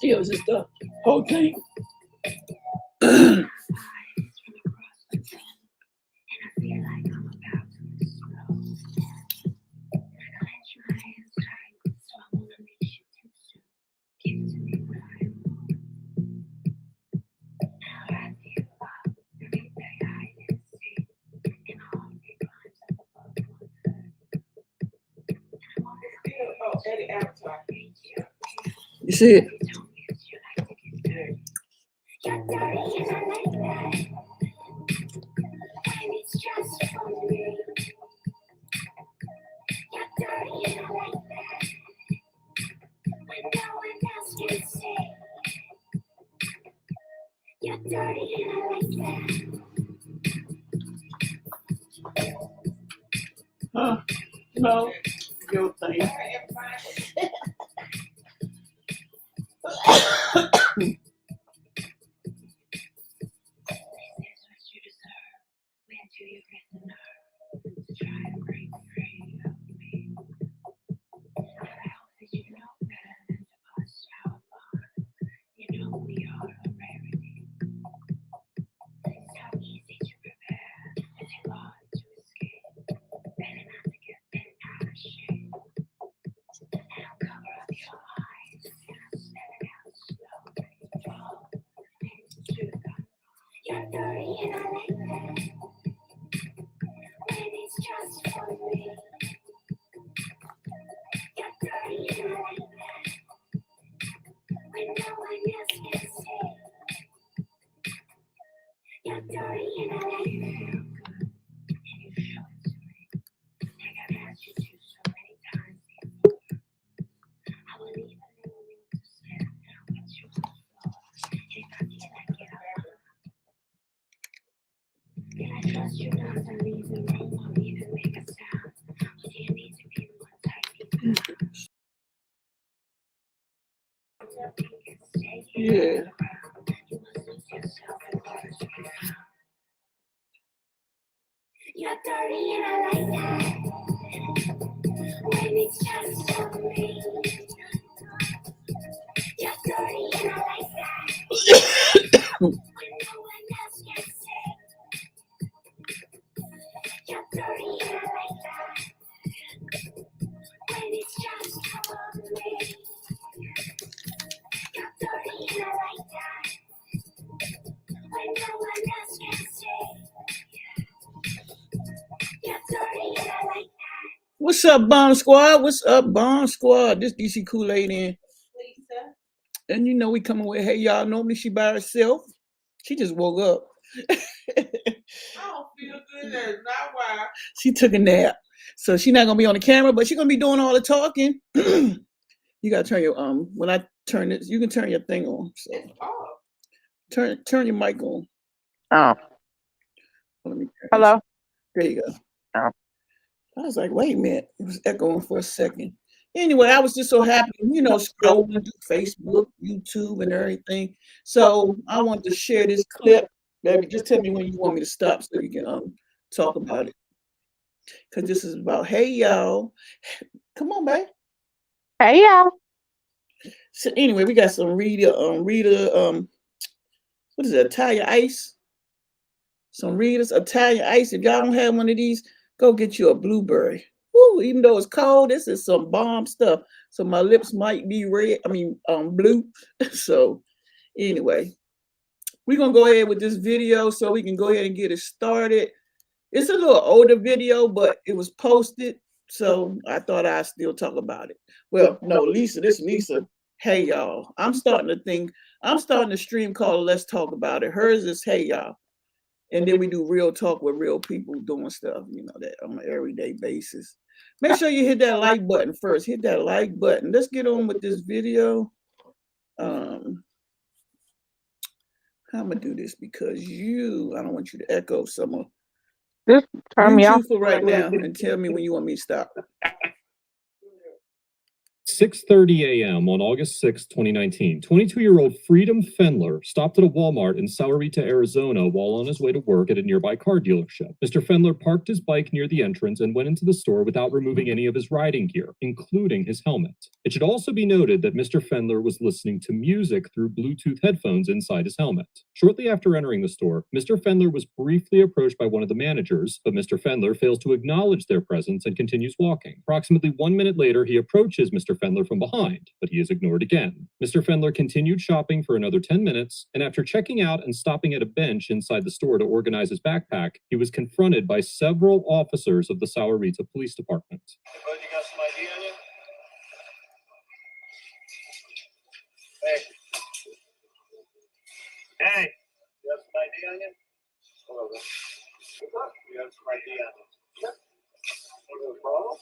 Yeah, it's just the whole thing. You see it? Huh? No, your thing. Yeah. You're dirty and I like that. When it's just for me. You're dirty and I like that. When no one else can say. You're dirty and I like that. When it's just for me. You're dirty and I like that. When no one else can say. You're dirty and I like that. What's up, Bomb Squad? What's up, Bomb Squad? This DC KOOLAID in. Lisa. And you know we coming with, hey, y'all, normally she by herself. She just woke up. I don't feel good. That's not why. She took a nap. So she's not going to be on the camera, but she's going to be doing all the talking. You got to turn your, when I turn this, you can turn your thing on. So turn your mic on. Oh. Let me Hello? There you go. Oh. I was like, wait a minute. It was echoing for a second. Anyway, I was just so happy, you know, scrolling through Facebook, YouTube, and everything. So I wanted to share this clip. Baby, just tell me when you want me to stop so you can talk about it. Because this is about, hey, y'all. Come on, babe. Hey, y'all. So anyway, we got some Rita, what is it, Italian ice? Some Rita's Italian ice. If y'all don't have one of these, go get you a blueberry. Woo, even though it's cold, this is some bomb stuff. So my lips might be red, blue. So anyway, we're going to go ahead with this video so we can go ahead and get it started. It's a little older video, but it was posted. So I thought I'd still talk about it. Well, no, Lisa, this Lisa. Hey, y'all. I'm starting to stream called Let's Talk About It. Hers is Hey, y'all. And then we do real talk with real people doing stuff, you know, that on an everyday basis. Make sure you hit that like button first. Hit that like button. Let's get on with this video. I'm gonna do this because I don't want you to echo some of. Just turn me off for right now and tell me when you want me to stop. 6:30 a.m. on August 6, 2019, 22-year-old Freedom Fendler stopped at a Walmart in Sahuarita, Arizona while on his way to work at a nearby car dealership. Mr. Fendler parked his bike near the entrance and went into the store without removing any of his riding gear, including his helmet. It should also be noted that Mr. Fendler was listening to music through Bluetooth headphones inside his helmet. Shortly after entering the store, Mr. Fendler was briefly approached by one of the managers, but Mr. Fendler fails to acknowledge their presence and continues walking. Approximately 1 minute later, he approaches Mr. Fendler from behind, but he is ignored again. Mr. Fendler continued shopping for another 10 minutes, and after checking out and stopping at a bench inside the store to organize his backpack, he was confronted by several officers of the Sahuarita Police Department. You got some ID on you? Hey. Hey. You have some ID on you? Hello. You have some ID on you? Yep. No problem?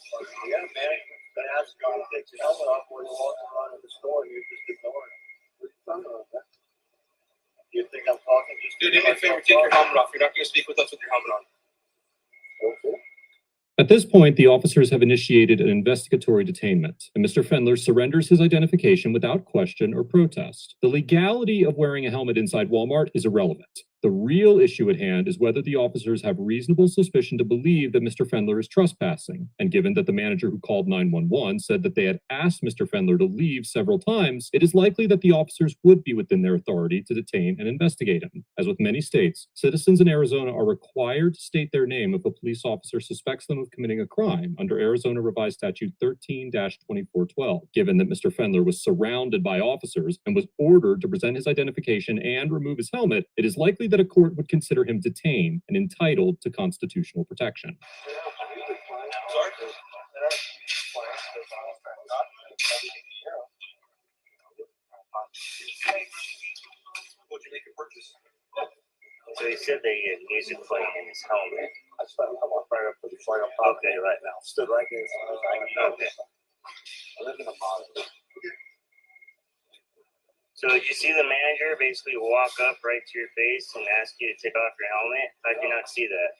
Yeah, man. I asked you to take your helmet off when you're walking around in the store and you're just ignoring it. What are you talking about, man? You think I'm talking just... Dude, do me a favor, take your helmet off. You're not going to speak with us with your helmet on. Okay. At this point, the officers have initiated an investigatory detainment, and Mr. Fendler surrenders his identification without question or protest. The legality of wearing a helmet inside Walmart is irrelevant. The real issue at hand is whether the officers have reasonable suspicion to believe that Mr. Fendler is trespassing. And given that the manager who called 911 said that they had asked Mr. Fendler to leave several times, it is likely that the officers would be within their authority to detain and investigate him. As with many states, citizens in Arizona are required to state their name if a police officer suspects them of committing a crime under Arizona Revised Statute 13-2412. Given that Mr. Fendler was surrounded by officers and was ordered to present his identification and remove his helmet, it is likely that a court would consider him detained and entitled to constitutional protection. What'd you make a purchase? So he said they had music playing in his helmet. I walked right up to the fire. Okay, right now. Stood right there. Okay. I live in a model. So did you see the manager basically walk up right to your face and ask you to take off your helmet? How did you not see that?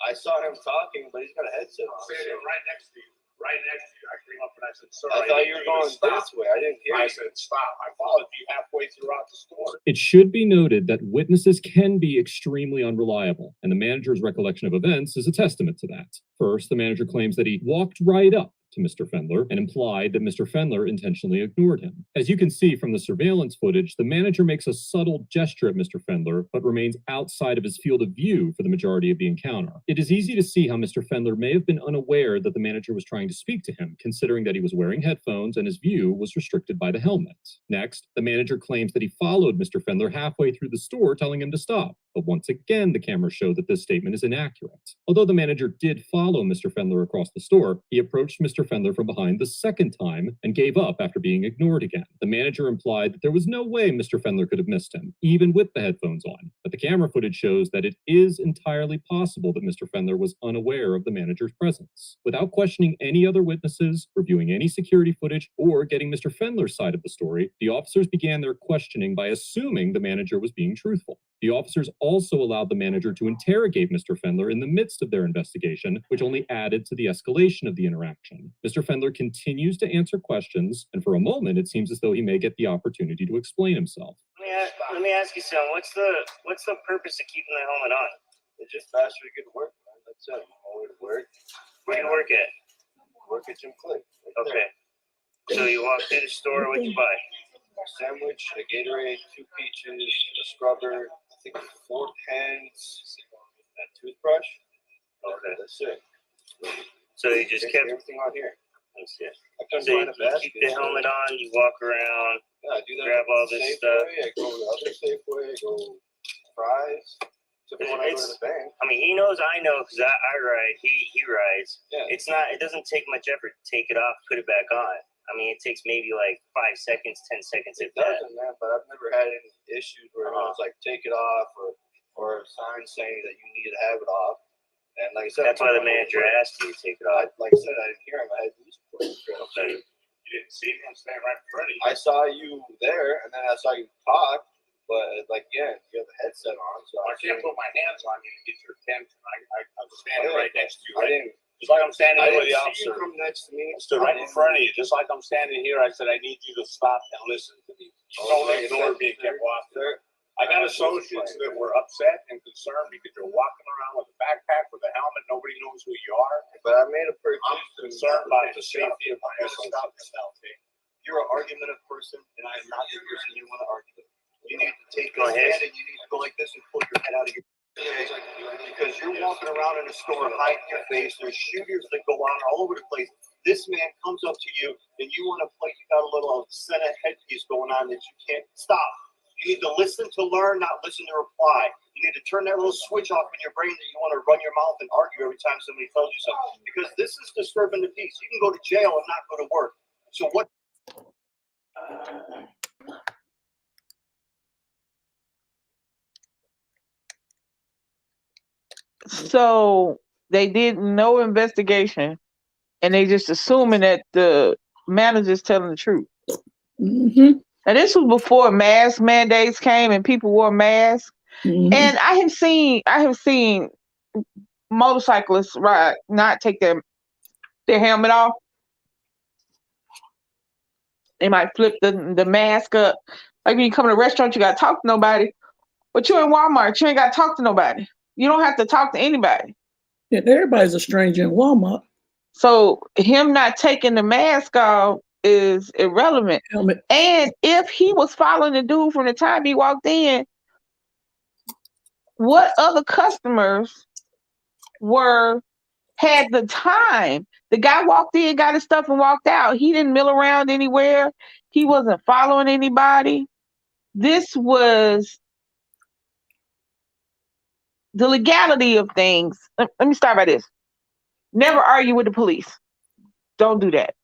I saw him talking, but he's got a headset on. Right next to you. Right next to you. I came up and I said, sir, I thought you were going this way. I didn't hear you. I said, stop. I followed you halfway throughout the store. It should be noted that witnesses can be extremely unreliable, and the manager's recollection of events is a testament to that. First, the manager claims that he walked right up to Mr. Fendler and implied that Mr. Fendler intentionally ignored him. As you can see from the surveillance footage, the manager makes a subtle gesture at Mr. Fendler, but remains outside of his field of view for the majority of the encounter. It is easy to see how Mr. Fendler may have been unaware that the manager was trying to speak to him, considering that he was wearing headphones and his view was restricted by the helmet. Next, the manager claims that he followed Mr. Fendler halfway through the store, telling him to stop. But once again, the cameras show that this statement is inaccurate. Although the manager did follow Mr. Fendler across the store, he approached Mr. Fendler from behind the second time and gave up after being ignored again. The manager implied that there was no way Mr. Fendler could have missed him, even with the headphones on. But the camera footage shows that it is entirely possible that Mr. Fendler was unaware of the manager's presence. Without questioning any other witnesses, reviewing any security footage, or getting Mr. Fendler's side of the story, the officers began their questioning by assuming the manager was being truthful. The officers also allowed the manager to interrogate Mr. Fendler in the midst of their investigation, which only added to the escalation of the interaction. Mr. Fendler continues to answer questions, and for a moment, it seems as though he may get the opportunity to explain himself. Let me ask you something. What's the purpose of keeping the helmet on? It's just faster to get to work, man. That's it. All the way to work. Where do you work at? Work at Jim Clay. Right okay. There. So you walked in the store. What'd you buy? A sandwich, a Gatorade, 2 peaches, a scrubber, I think 4 pens, a toothbrush. Okay, that's it. So you just kept everything on here. That's it. So you keep the helmet on, you walk around, yeah, I do that, grab all this stuff. I go to the other Safeway, I go fries. When I go to the bank. I mean, he knows I know because I ride, he rides. Yeah. It doesn't take much effort to take it off, put it back on. I mean, it takes maybe like 5 seconds, 10 seconds. It doesn't, man, but I've never had any issues where it was like take it off or a sign saying that you need to have it off. And like I said, that's why the manager asked you to take it off. Like I said, I didn't hear him. I had these okay. You didn't see me. I'm standing right in front of you. I saw you there, and then I saw you talk. But like, yeah, you have a headset on, so I can't put my hands on you to get your attention. I was standing right next to you. I didn't Just like I'm standing I here with didn't the see you officer. come next to me. I stood right in front of you. Just like I'm standing here, I said, I need you to stop and listen to me. You told me ignore me and kept walking. Sir, I got associates that were upset and concerned because you're walking around with a backpack with a helmet. Nobody knows who you are. but I made a purchase. I'm concerned about the safety of my associates. You're an argumentative person, and I am not the person you want to argue with. You need to take Go your ahead. hand and you need to go like this and pull your head out of your because you're walking around in a store hiding your face. There's shooters that go on all over the place. This man comes up to you and you want to play. You got a little Senate headpiece going on that you can't stop. You need to listen to learn, not listen to reply. You need to turn that little switch off in your brain that you want to run your mouth and argue every time somebody tells you something. Because this is disturbing the peace. You can go to jail and not go to work. So what? So they did no investigation, and they just assuming that the manager's telling the truth. Mm-hmm. And this was before mask mandates came and people wore masks. Mm-hmm. And I have seen motorcyclists not take their helmet off. They might flip the mask up. Like when you come to a restaurant, you gotta talk to nobody. But you're in Walmart, you ain't gotta talk to nobody. You don't have to talk to anybody. Yeah, everybody's a stranger in Walmart. So him not taking the mask off is irrelevant. Helmet. And if he was following the dude from the time he walked in, what other customers had the time? The guy walked in, got his stuff, and walked out. He didn't mill around anywhere. He wasn't following anybody. This was the legality of things. Let me start by this. Never argue with the police. Don't do that.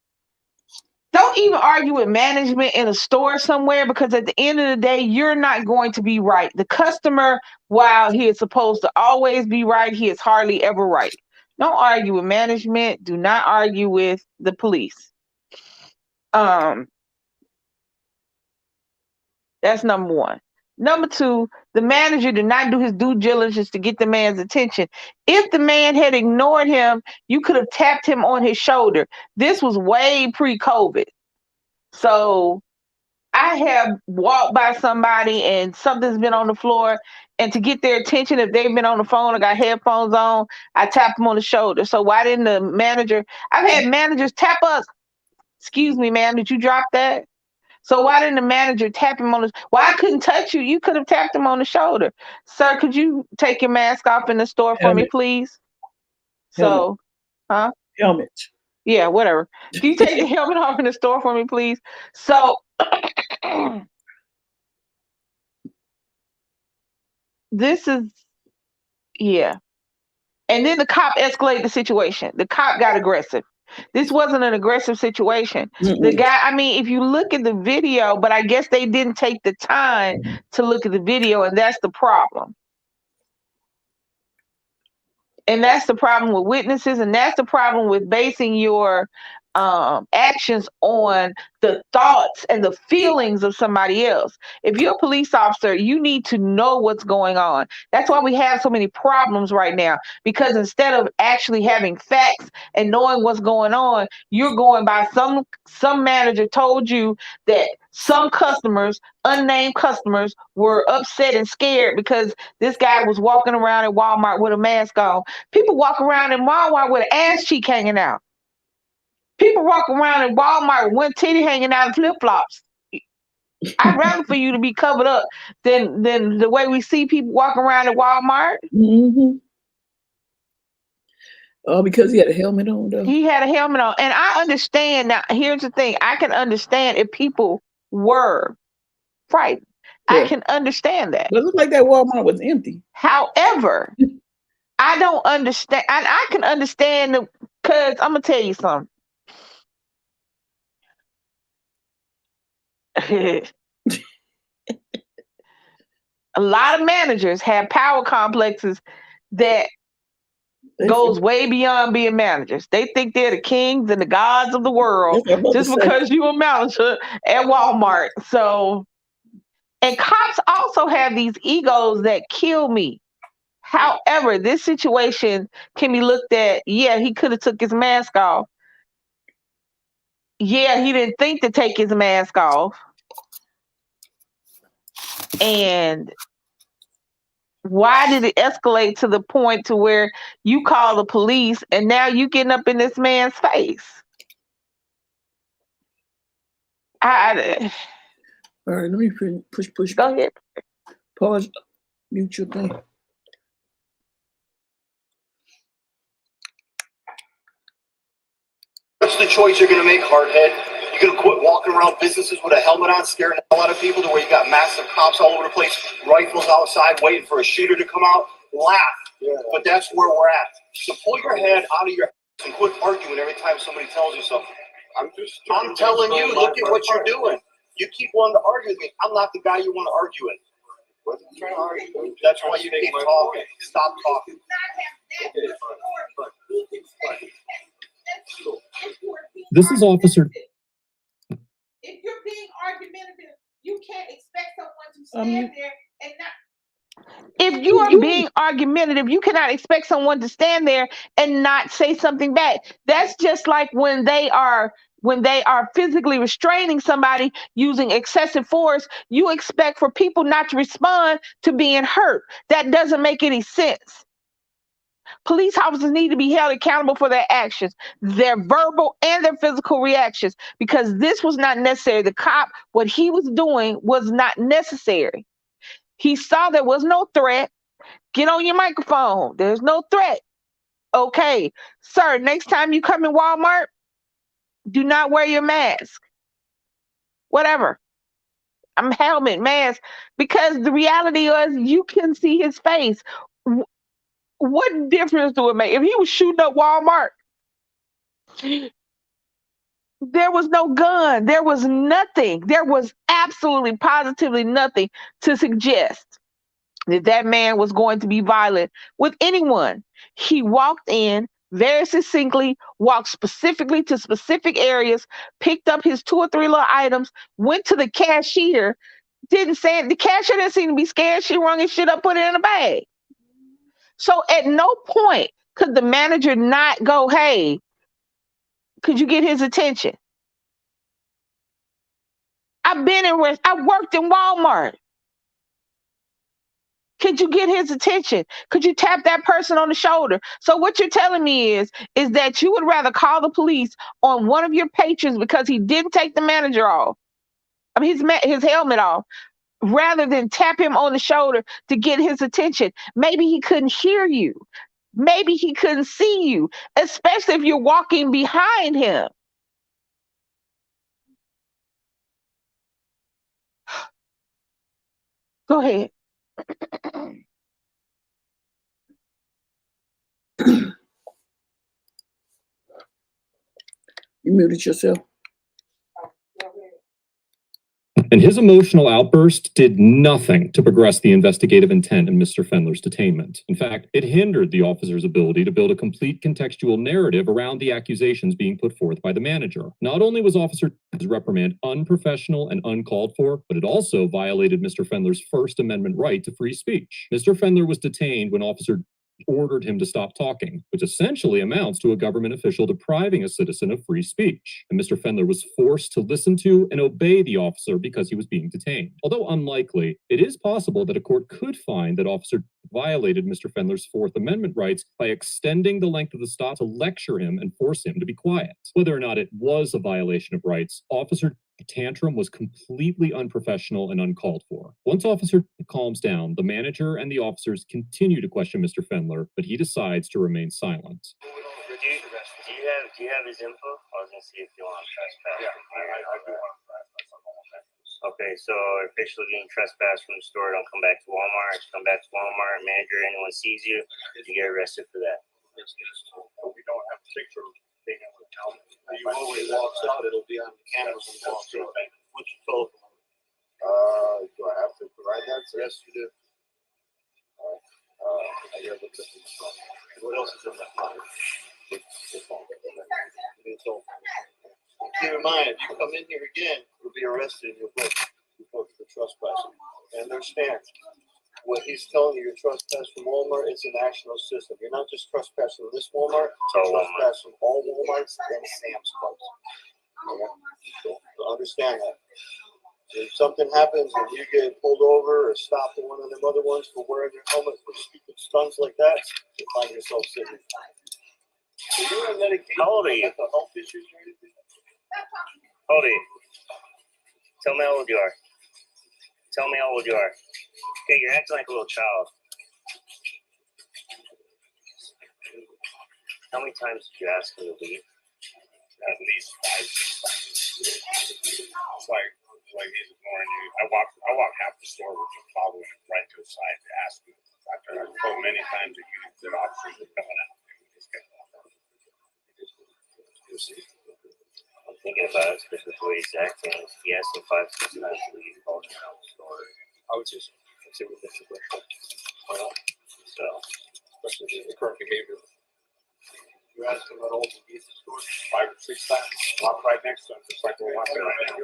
Don't even argue with management in a store somewhere, because at the end of the day, you're not going to be right. The customer, while he is supposed to always be right, he is hardly ever right. Don't argue with management. Do not argue with the police. That's number one. Number two, the manager did not do his due diligence to get the man's attention. If the man had ignored him, you could have tapped him on his shoulder. This was way pre-COVID. So I have walked by somebody and something's been on the floor, and to get their attention, if they've been on the phone or got headphones on, I tap them on the shoulder. So why didn't the manager? I've had managers tap us. Excuse me, ma'am, did you drop that? So why didn't the manager tap him on the? Well, I couldn't touch you. You could have tapped him on the shoulder. Sir, could you take your mask off in the store for me, Helmet. please? Helmet. So, huh? Helmet. Yeah, whatever. Can you take the helmet off in the store for me, please? So this is, yeah. And then the cop escalated the situation. The cop got aggressive. This wasn't an aggressive situation. Mm-mm. The guy, I mean, if you look at the video, but I guess they didn't take the time to look at the video, and that's the problem. And that's the problem with witnesses, and that's the problem with basing your actions on the thoughts and the feelings of somebody else. If you're a police officer, you need to know what's going on. That's why we have so many problems right now, because instead of actually having facts and knowing what's going on, you're going by some manager told you that some customers, unnamed customers, were upset and scared because this guy was walking around at Walmart with a mask on. People walk around in Walmart with an ass cheek hanging out. People walk around in Walmart with one titty hanging out and flip-flops. I'd rather for you to be covered up than the way we see people walking around at Walmart. Mm-hmm. Oh, because he had a helmet on, though. He had a helmet on. And I understand. Now, here's the thing. I can understand if people were frightened. Yeah. I can understand that. But it looked like that Walmart was empty. However, I don't understand. I can understand because I'm going to tell you something. A lot of managers have power complexes that goes way beyond being managers. They think they're the kings and the gods of the world just because you're a manager at Walmart. So, and cops also have these egos that kill me. However, this situation can be looked at, yeah, he could have took his mask off. Yeah, he didn't think to take his mask off. And why did it escalate to the point to where you call the police and now you getting up in this man's face? All right, let me push. Go ahead. Pause. Mute your thing. What's the choice you're going to make, hardhead? You're going to quit walking around businesses with a helmet on, scaring the hell out of people to where you got massive cops all over the place, rifles outside, waiting for a shooter to come out? Laugh. Yeah. But that's where we're at. So pull your head out of your and quit arguing every time somebody tells you something. I'm telling you, look at what you're doing. You keep wanting to argue with me. I'm not the guy you want to argue with. That's why you keep talking. Stop talking. This is Officer. If you're being argumentative, you can't expect someone to stand there and not. If you are being argumentative, you cannot expect someone to stand there and not say something back. That's just like when they are physically restraining somebody using excessive force, you expect for people not to respond to being hurt. That doesn't make any sense. Police officers need to be held accountable for their actions, their verbal and their physical reactions, because this was not necessary. The cop, what he was doing was not necessary. He saw there was no threat. Get on your microphone. There's no threat. Okay, sir, next time you come in Walmart, do not wear your mask. Whatever. I'm helmet, mask, because the reality is you can see his face. What difference do it make? If he was shooting up Walmart, there was no gun. There was nothing. There was absolutely, positively nothing to suggest that that man was going to be violent with anyone. He walked in very succinctly, walked specifically to specific areas, picked up his 2 or 3 little items, went to the cashier, didn't say it. The cashier didn't seem to be scared. She rung his shit up, put it in a bag. So at no point could the manager not go, hey, could you get his attention? I worked in Walmart. Could you get his attention? Could you tap that person on the shoulder? So what you're telling me is that you would rather call the police on one of your patrons because he didn't take the manager off, his helmet off, rather than tap him on the shoulder to get his attention. Maybe he couldn't hear you. Maybe he couldn't see you, especially if you're walking behind him. Go ahead. You muted yourself. And his emotional outburst did nothing to progress the investigative intent in Mr. Fendler's detainment. In fact, it hindered the officer's ability to build a complete contextual narrative around the accusations being put forth by the manager. Not only was Officer's reprimand unprofessional and uncalled for, but it also violated Mr. Fendler's First Amendment right to free speech. Mr. Fendler was detained when Officer ordered him to stop talking, which essentially amounts to a government official depriving a citizen of free speech. And Mr. Fendler was forced to listen to and obey the officer because he was being detained. Although unlikely, it is possible that a court could find that Officer violated Mr. Fendler's Fourth Amendment rights by extending the length of the stop to lecture him and force him to be quiet. Whether or not it was a violation of rights, Officer tantrum was completely unprofessional and uncalled for. Once Officer calms down, the manager and the officers continue to question Mr. Fendler, but he decides to remain silent. Do you have his info? I was gonna see if you want to trespass. Yeah, I do want to trespass. Okay, so officially getting trespassed from the store. Don't come back to Walmart. Come back to Walmart. Manager, anyone sees you, you get arrested for that. We don't have to take your taken with helmet. You always walks out, it'll be on the cameras when he walks out. What's your telephone? Do I have to provide that? Yes, you do. I gotta look this in the phone. What else is in that phone? The phone. Keep in mind, if you come in here again, you'll be arrested and you'll go to the trespassing. And understand. what he's telling you, you're trespassing from Walmart, it's an national system. You're not just trespassing from this Walmart, you're trespassing from all Walmarts and Sam's Clubs. Okay? So understand that. If something happens and you get pulled over or stopped in one of them other ones for wearing your helmet for stupid stunts like that, you find yourself sitting. So you're on medication. How old are you? Health issues or anything? How old are you? Tell me how old you are. Tell me how old you are. Okay, you're acting like a little child. How many times did you ask him to leave? At least 5, 6 times. It's like he's ignoring you. I walk half the store with him, following him right to the side to ask him. After I've told him many times that the officers are coming out. I'm thinking about it, especially the way he's acting. He asked him 5, 6 times to leave. Called him out of the store. I would just consider this a question. So, Especially the current behavior. You asked him about all the pieces store 5 or 6 times. Walk right next to him, just like we're walking right now.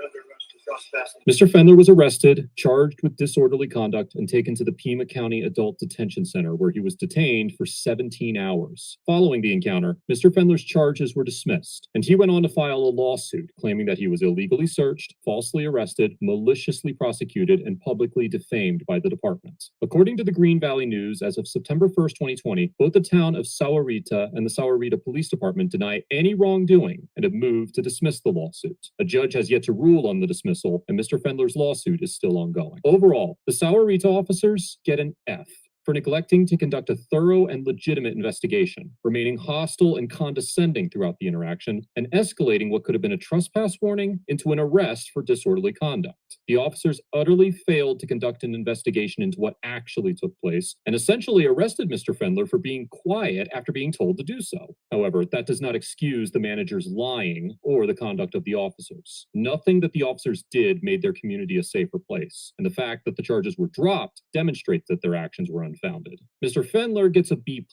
Mr. Fendler was arrested, charged with disorderly conduct, and taken to the Pima County Adult Detention Center, where he was detained for 17 hours. Following the encounter, Mr. Fendler's charges were dismissed, and he went on to file a lawsuit claiming that he was illegally searched, falsely arrested, maliciously prosecuted, and publicly defamed by the department. According to the Green Valley News, as of September 1st, 2020, both the town of Sahuarita and the Sahuarita Police Department deny any wrongdoing and have moved to dismiss the lawsuit. A judge has yet to rule on the dismissal, and Mr. Fendler's lawsuit is still ongoing. Overall, the Sahuarita officers get an F for neglecting to conduct a thorough and legitimate investigation, remaining hostile and condescending throughout the interaction, and escalating what could have been a trespass warning into an arrest for disorderly conduct. The officers utterly failed to conduct an investigation into what actually took place, and essentially arrested Mr. Fendler for being quiet after being told to do so. However, that does not excuse the manager's lying or the conduct of the officers. Nothing that the officers did made their community a safer place, and the fact that the charges were dropped demonstrates that their actions were unfounded. Mr. Fendler gets a B+,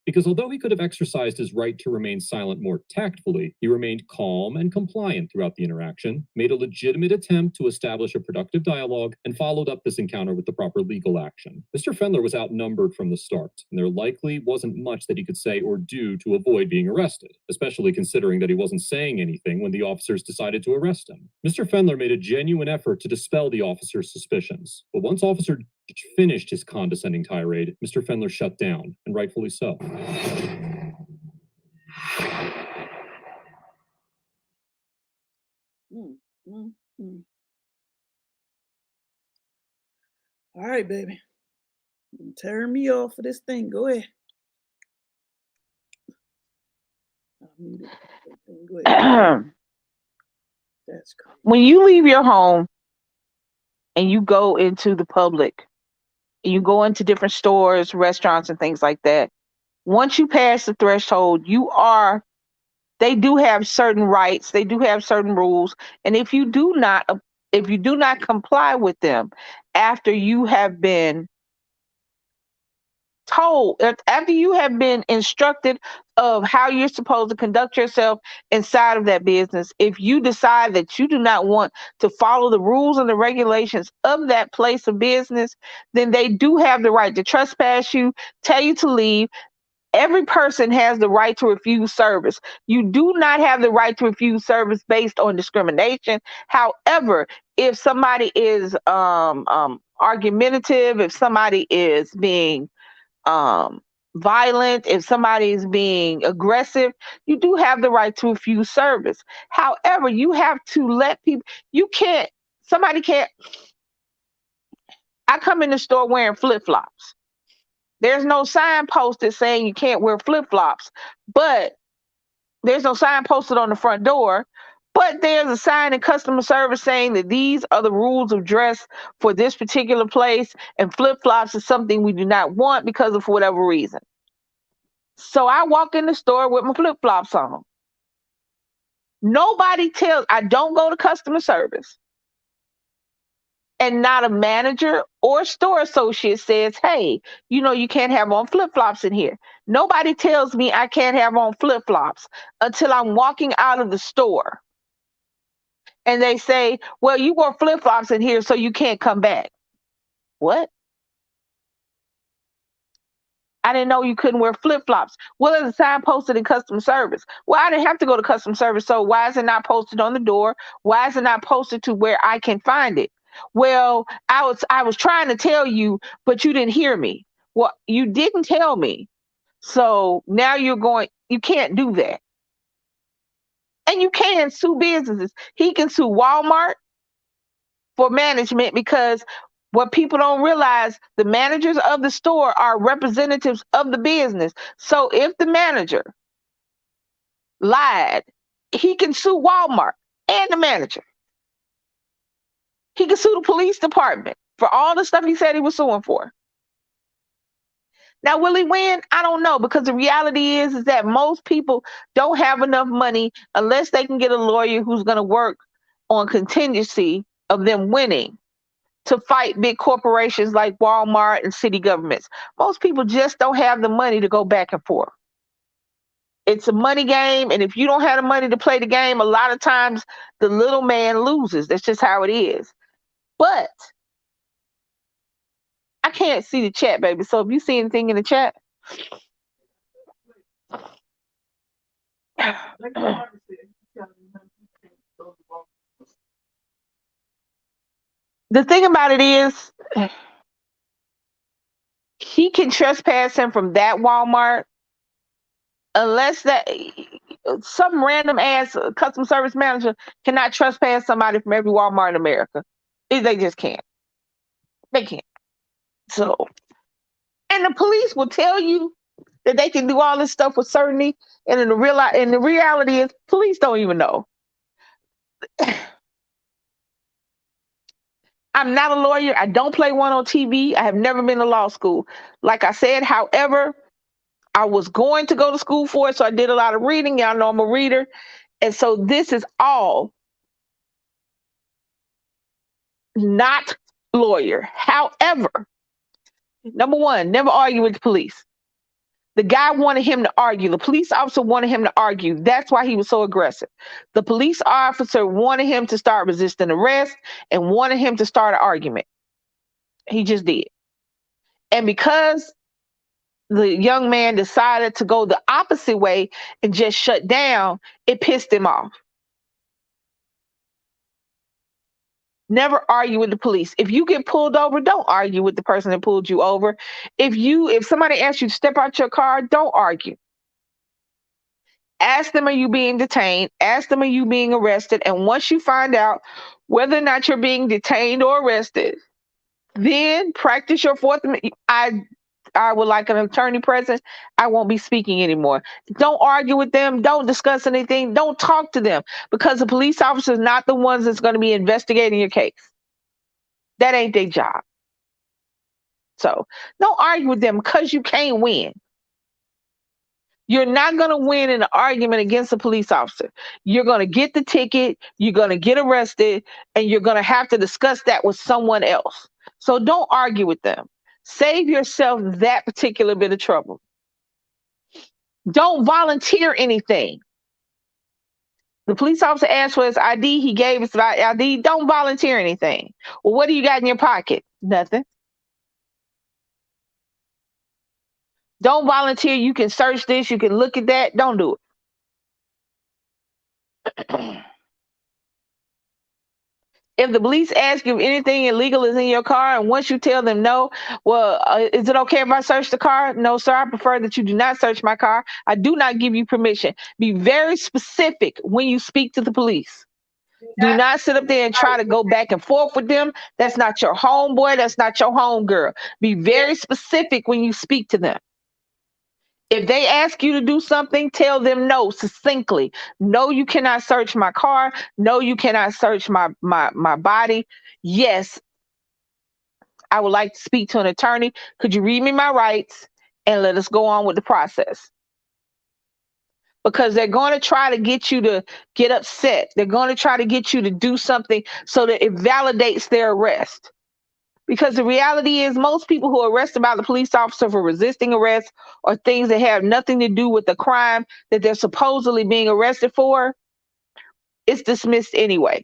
because although he could have exercised his right to remain silent more tactfully, he remained calm and compliant throughout the interaction, made a legitimate attempt to establish a productive dialogue, and followed up this encounter with the proper legal action. Mr. Fendler was outnumbered from the start, and there likely wasn't much that he could say or do to avoid being arrested, especially considering that he wasn't saying anything when the officers decided to arrest him. Mr. Fendler made a genuine effort to dispel the officers' suspicions, but once Officer finished his condescending tirade, Mr. Fendler shut down, and rightfully so. All right, baby. You're tearing me off for this thing. Go ahead. Go ahead. That's crazy. When you leave your home and you go into the public, you go into different stores, restaurants, and things like that, once you pass the threshold, they do have certain rights, they do have certain rules, and if you do not comply with them after you have been told, after you have been instructed of how you're supposed to conduct yourself inside of that business, if you decide that you do not want to follow the rules and the regulations of that place of business, then they do have the right to trespass you, tell you to leave. Every person has the right to refuse service. You do not have the right to refuse service based on discrimination. However, if somebody is argumentative, if somebody is being violent, if somebody is being aggressive, you do have the right to refuse service. However, you have to let people, I come in the store wearing flip-flops. There's no sign posted saying you can't wear flip-flops, but there's no sign posted on the front door, but there's a sign in customer service saying that these are the rules of dress for this particular place, and flip-flops is something we do not want because of whatever reason. So I walk in the store with my flip-flops on. I don't go to customer service. And not a manager or store associate says, hey, you can't have on flip-flops in here. Nobody tells me I can't have on flip-flops until I'm walking out of the store. And they say, well, you wore flip-flops in here, so you can't come back. What? I didn't know you couldn't wear flip-flops. Well, there's a sign posted in customer service. Well, I didn't have to go to customer service, so why is it not posted on the door? Why is it not posted to where I can find it? Well, I was trying to tell you, but you didn't hear me. Well, you didn't tell me. So now you can't do that. And you can sue businesses. He can sue Walmart for management, because what people don't realize, the managers of the store are representatives of the business. So if the manager lied, he can sue Walmart and the manager. He can sue the police department for all the stuff he said he was suing for. Now, will he win? I don't know, because the reality is that most people don't have enough money unless they can get a lawyer who's going to work on contingency of them winning to fight big corporations like Walmart and city governments. Most people just don't have the money to go back and forth. It's a money game, and if you don't have the money to play the game, a lot of times the little man loses. That's just how it is. But I can't see the chat, baby. So if you see anything in the chat. The thing about it is, he can trespass him from that Walmart unless that some random ass customer service manager cannot trespass somebody from every Walmart in America. They just can't. They can't. So, and the police will tell you that they can do all this stuff with certainty, and the reality is, police don't even know. I'm not a lawyer. I don't play one on TV. I have never been to law school. Like I said, however, I was going to go to school for it, so I did a lot of reading. Y'all know I'm a reader. And so this is all not lawyer. However, number one, never argue with the police. The guy wanted him to argue. The police officer wanted him to argue. That's why he was so aggressive. The police officer wanted him to start resisting arrest and wanted him to start an argument. He just did. And because the young man decided to go the opposite way and just shut down, it pissed him off. Never argue with the police. If you get pulled over, don't argue with the person that pulled you over. If somebody asks you to step out your car, don't argue. Ask them, are you being detained? Ask them, are you being arrested? And once you find out whether or not you're being detained or arrested, then practice your Fourth Amendment. I would like an attorney present. I won't be speaking anymore. Don't argue with them. Don't discuss anything. Don't talk to them, because the police officer is not the ones that's going to be investigating your case. That ain't their job. So don't argue with them, because you can't win. You're not going to win in an argument against a police officer. You're going to get the ticket. You're going to get arrested, and you're going to have to discuss that with someone else. So don't argue with them. Save yourself that particular bit of trouble. Don't volunteer anything. The police officer asked for his ID. He gave his ID. Don't volunteer anything. Well, what do you got in your pocket? Nothing. Don't volunteer. You can search this. You can look at that. Don't do it. If the police ask you if anything illegal is in your car, and once you tell them no, well, is it okay if I search the car? No, sir, I prefer that you do not search my car. I do not give you permission. Be very specific when you speak to the police. Do not sit up there and try to go back and forth with them. That's not your homeboy. That's not your homegirl. Be very specific when you speak to them. If they ask you to do something, tell them no succinctly. No, you cannot search my car. No, you cannot search my body. Yes, I would like to speak to an attorney. Could you read me my rights and let us go on with the process? Because they're going to try to get you to get upset. They're going to try to get you to do something so that it validates their arrest. Because the reality is, most people who are arrested by the police officer for resisting arrest or things that have nothing to do with the crime that they're supposedly being arrested for, it's dismissed anyway.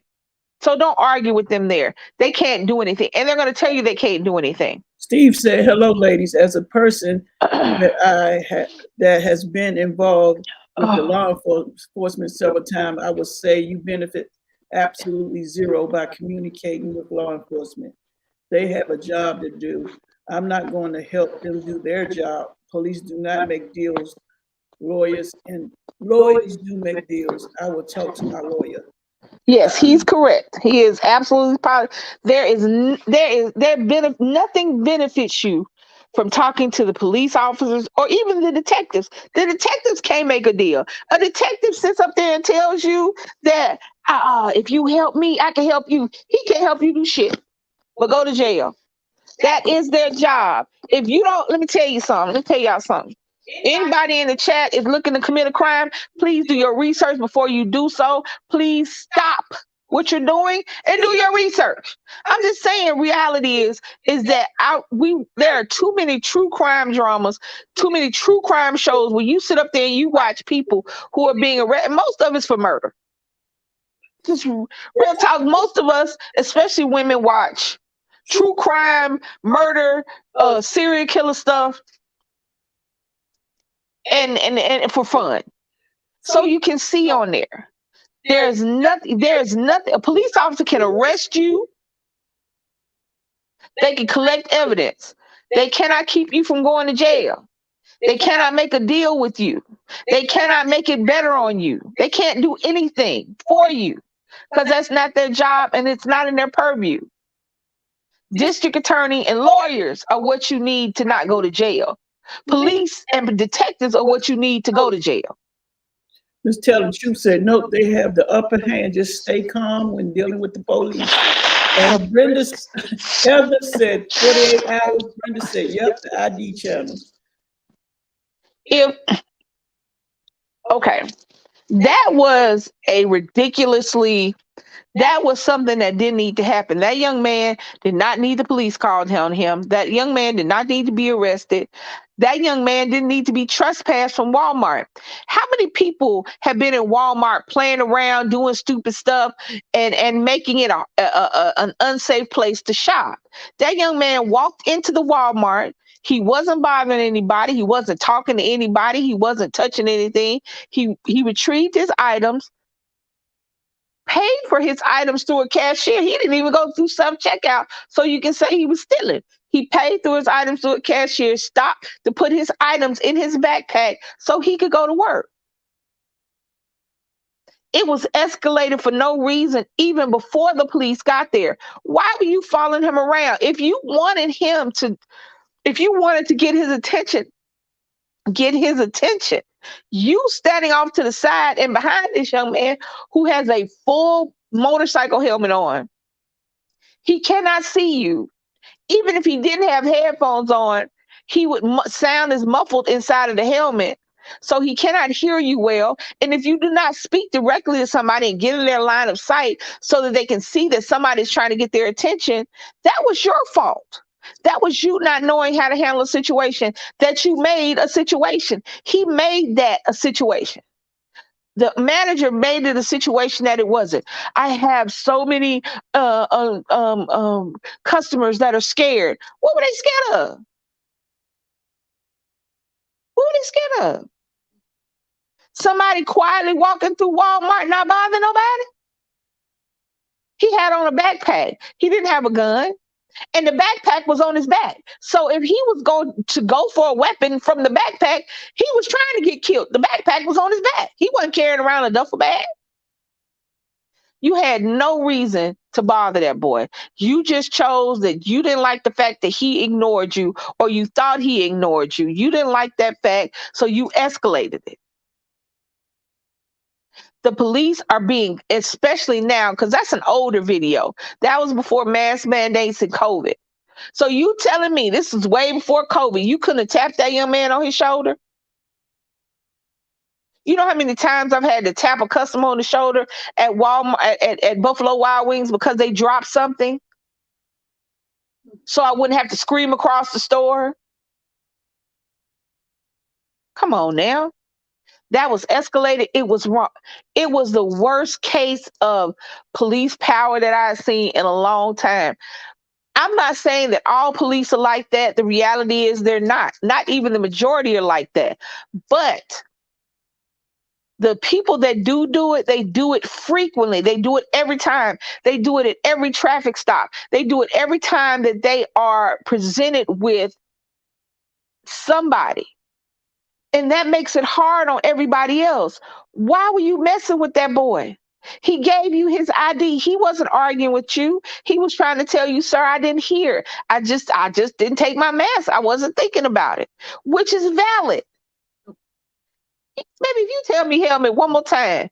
So don't argue with them there. They can't do anything. And they're going to tell you they can't do anything. Steve said, "Hello, ladies. As a person that has been involved with the law enforcement several times, I would say you benefit absolutely zero by communicating with law enforcement. They have a job to do. I'm not going to help them do their job. Police do not make deals. Lawyers do make deals. I will talk to my lawyer." Yes, he's correct. He is absolutely positive. Nothing benefits you from talking to the police officers or even the detectives. The detectives can't make a deal. A detective sits up there and tells you that if you help me, I can help you. He can't help you do shit, but go to jail. That is their job. If you don't, let me tell you something. Let me tell y'all something. Anybody in the chat is looking to commit a crime, please do your research before you do so. Please stop what you're doing and do your research. I'm just saying, reality is that there are too many true crime dramas, too many true crime shows where you sit up there and you watch people who are being arrested. Most of it's for murder. Just real talk. Most of us, especially women, watch true crime, murder, serial killer stuff, and for fun. So you can see on there. There's nothing. A police officer can arrest you. They can collect evidence. They cannot keep you from going to jail. They cannot make a deal with you. They cannot make it better on you. They can't do anything for you because that's not their job and it's not in their purview. District attorney and lawyers are what you need to not go to jail. Police and detectives are what you need to go to jail. Ms. Taylor Troop said, "Nope, they have the upper hand. Just stay calm when dealing with the police." And Heather said, 48 hours. Brenda said, "Yep, the ID channels." Okay, that was that was something that didn't need to happen. That young man did not need the police called on him. That young man did not need to be arrested. That young man didn't need to be trespassed from Walmart. How many people have been in Walmart playing around, doing stupid stuff, and making it an unsafe place to shop? That young man walked into the Walmart. He wasn't bothering anybody. He wasn't talking to anybody. He wasn't touching anything. He retrieved his items, paid for his items through a cashier. He didn't even go through self-checkout, so you can say he was stealing. He paid through his items through a cashier, stopped to put his items in his backpack so he could go to work. It was escalated for no reason, even before the police got there. Why were you following him around? If you wanted to get his attention, you standing off to the side and behind this young man who has a full motorcycle helmet on. He cannot see you. Even if he didn't have headphones on, he would sound as muffled inside of the helmet. So he cannot hear you well. And if you do not speak directly to somebody and get in their line of sight so that they can see that somebody's trying to get their attention, that was your fault. That was you not knowing how to handle a situation, that you made a situation. He made that a situation. The manager made it a situation that it wasn't. I have so many customers that are scared. What were they scared of? What were they scared of? Somebody quietly walking through Walmart, not bothering nobody? He had on a backpack. He didn't have a gun. And the backpack was on his back. So if he was going to go for a weapon from the backpack, he was trying to get killed. The backpack was on his back. He wasn't carrying around a duffel bag. You had no reason to bother that boy. You just chose that you didn't like the fact that he ignored you, or you thought he ignored you. You didn't like that fact, so you escalated it. The police are being, especially now, because that's an older video. That was before mask mandates and COVID. So you telling me this is way before COVID, you couldn't have tapped that young man on his shoulder? You know how many times I've had to tap a customer on the shoulder at Walmart, at Buffalo Wild Wings, because they dropped something, so I wouldn't have to scream across the store? Come on now. That was escalated. It was wrong. It was the worst case of police power that I've seen in a long time. I'm not saying that all police are like that. The reality is they're not. Not even the majority are like that. But the people that do it, they do it frequently. They do it every time. They do it at every traffic stop. They do it every time that they are presented with somebody. And that makes it hard on everybody else. Why were you messing with that boy? He gave you his ID. He wasn't arguing with you. He was trying to tell you, sir, I didn't hear. I just didn't take my mask. I wasn't thinking about it, which is valid. Maybe if you tell me helmet one more time.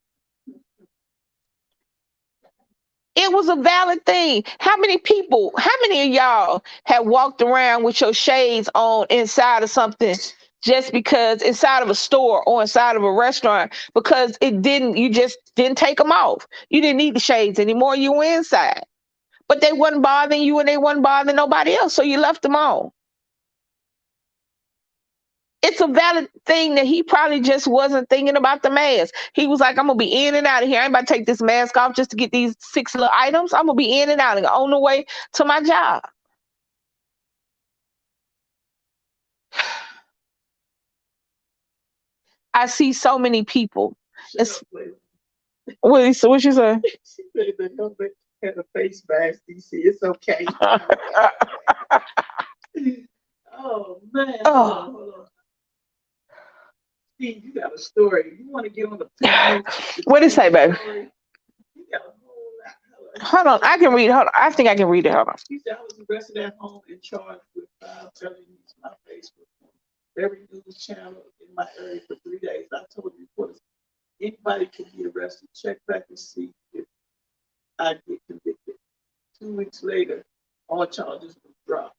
It was a valid thing. How many of y'all have walked around with your shades on inside of something just because inside of a store or inside of a restaurant because you just didn't take them off. You didn't need the shades anymore. You were inside. But they wasn't bothering you and they wasn't bothering nobody else. So you left them on. It's a valid thing that he probably just wasn't thinking about the mask. He was like, I'm going to be in and out of here. I ain't about to take this mask off just to get these 6 little items. I'm going to be in and out and on the way to my job. I see so many people. What you say? She said the helmet had a face mask, DC. It's okay. Oh, man. Hold on. Steve, you got a story. You want to get on the panel? What did it say, baby? You got a whole lot. Hold on. I can read. Hold on. I think I can read it. Hold on. She said, I was arrested at home and charged with 5 felonies. My Facebook, every news channel in my area for 3 days. I told reporters, anybody can be arrested. Check back and see if I get convicted. 2 weeks later, all charges were dropped.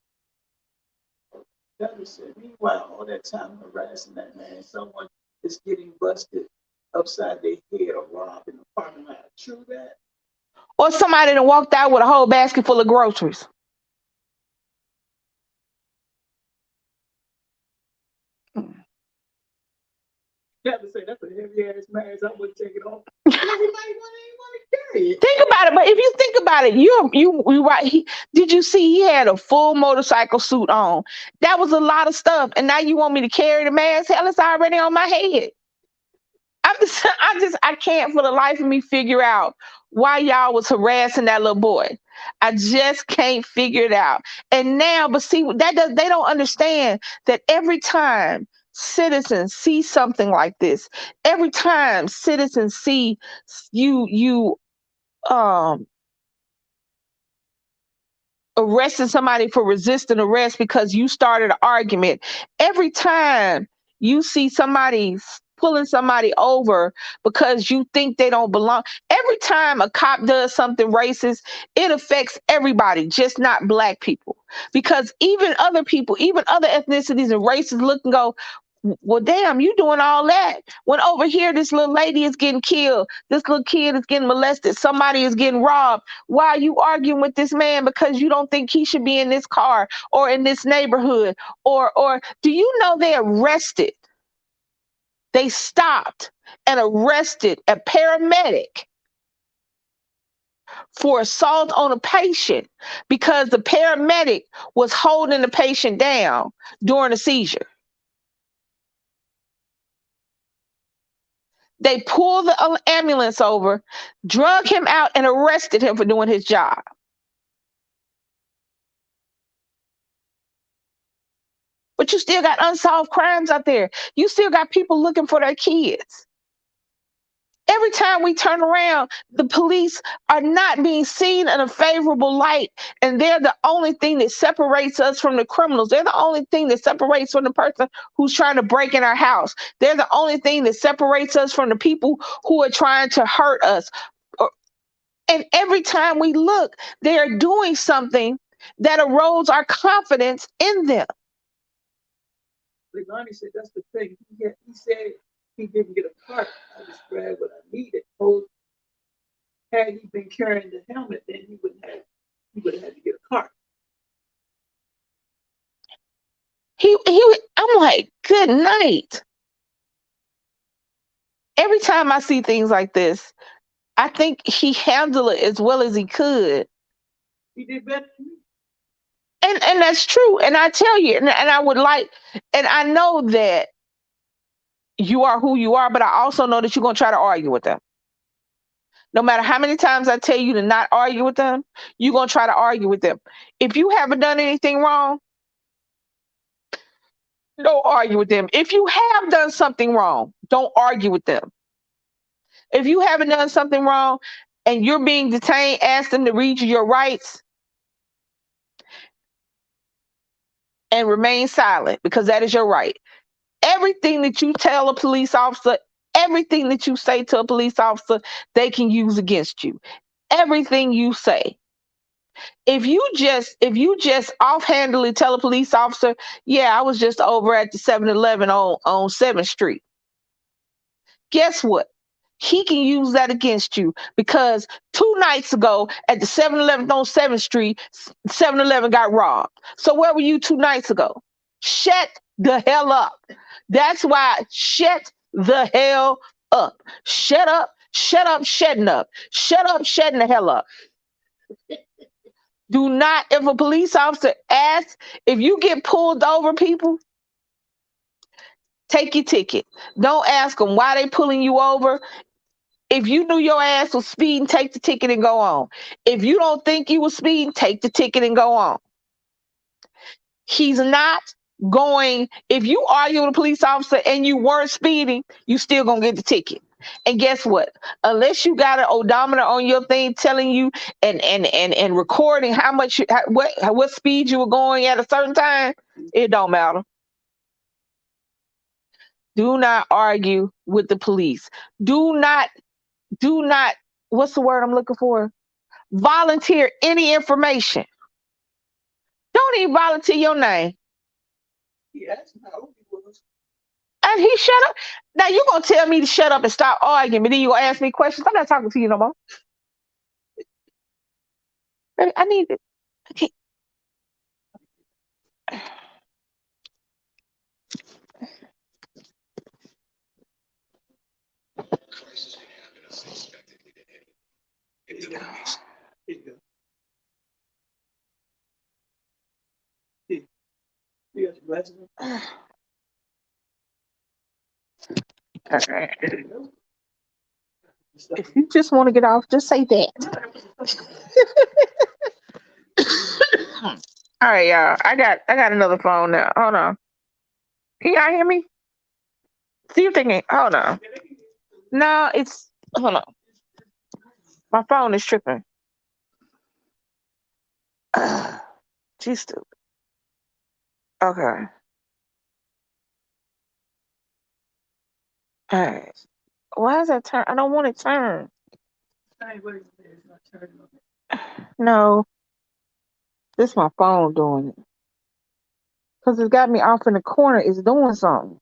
That was said, meanwhile, all that time harassing that man, someone is getting busted upside their head or robbed in the parking lot. True that? Or somebody that walked out with a whole basket full of groceries. Have to say that's a heavy ass mask. I wouldn't take it off. Everybody want to carry it. Think about it, but if you think about it, you right. Did you see he had a full motorcycle suit on? That was a lot of stuff, and now you want me to carry the mask? Hell, it's already on my head. I can't for the life of me figure out why y'all was harassing that little boy. I just can't figure it out. And now, but see, they don't understand that every time citizens see something like this, every time citizens see you arresting somebody for resisting arrest because you started an argument, every time you see somebody pulling somebody over because you think they don't belong, every time a cop does something racist, it affects everybody, just not Black people. Because even other people, even other ethnicities and races look and go, well, damn, you doing all that when over here this little lady is getting killed, this little kid is getting molested, somebody is getting robbed. Why are you arguing with this man because you don't think he should be in this car or in this neighborhood? Or do you know they stopped and arrested a paramedic for assault on a patient because the paramedic was holding the patient down during a seizure? They pulled the ambulance over, drug him out, and arrested him for doing his job. But you still got unsolved crimes out there. You still got people looking for their kids. Every time we turn around, the police are not being seen in a favorable light, and they're the only thing that separates us from the criminals. They're the only thing that separates from the person who's trying to break in our house. They're the only thing that separates us from the people who are trying to hurt us. And every time we look, they are doing something that erodes our confidence in them. Lonnie said that's the thing. He said he didn't get a cart. I just grabbed what I needed. Had he been carrying the helmet, then he would have had to get a cart. I'm like, good night. Every time I see things like this, I think he handled it as well as he could. He did better than me. And that's true. And I tell you, and I would like, and I know that you are who you are, but I also know that you're gonna try to argue with them. No matter how many times I tell you to not argue with them, you're gonna try to argue with them. If you haven't done anything wrong, don't argue with them. If you have done something wrong, don't argue with them. If you haven't done something wrong and you're being detained, ask them to read you your rights and remain silent, because that is your right. Everything that you tell a police officer, everything that you say to a police officer, they can use against you. Everything you say. If you just offhandedly tell a police officer, yeah, I was just over at the 7-Eleven on 7th Street. Guess what? He can use that against you, because 2 nights ago at the 7-Eleven on 7th Street, 7-Eleven got robbed. So where were you 2 nights ago? Shut the hell up. That's why, shut the hell up. Shut up, shutting up. Shut up, shutting the hell up. Do not, if a police officer asks, if you get pulled over, people, take your ticket. Don't ask them why they pulling you over. If you knew your ass was speeding, take the ticket and go on. If you don't think you was speeding, take the ticket and go on. He's not going, if you argue with a police officer and you weren't speeding, you still gonna get the ticket. And guess what? Unless you got an odometer on your thing telling you and recording how much what speed you were going at a certain time, it don't matter. Do not argue with the police. Do not, what's the word I'm looking for? Volunteer any information. Don't even volunteer your name. He asked him how old he was. And he shut up. Now you gonna tell me to shut up and stop arguing, but then you gonna ask me questions. I'm not talking to you no more. Baby, I need it. Okay. You got your glasses on? If you just want to get off, just say that. All right, y'all. I got another phone now. Hold on. Can y'all hear me? See you thinking. Hold on. No, it's hold on. My phone is tripping. She's stupid. Okay. All right. Why is that turn? I don't want it turned. No, this is my phone doing it. Because it's got me off in the corner. It's doing something.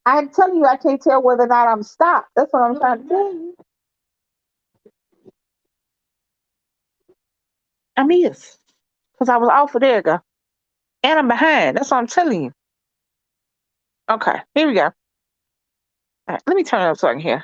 I'm telling you, I can't tell whether or not I'm stopped. That's what I'm trying to tell you. I missed. Because I was off of there, go. And I'm behind. That's what I'm telling you. Okay, here we go. All right, let me turn it up so I can hear.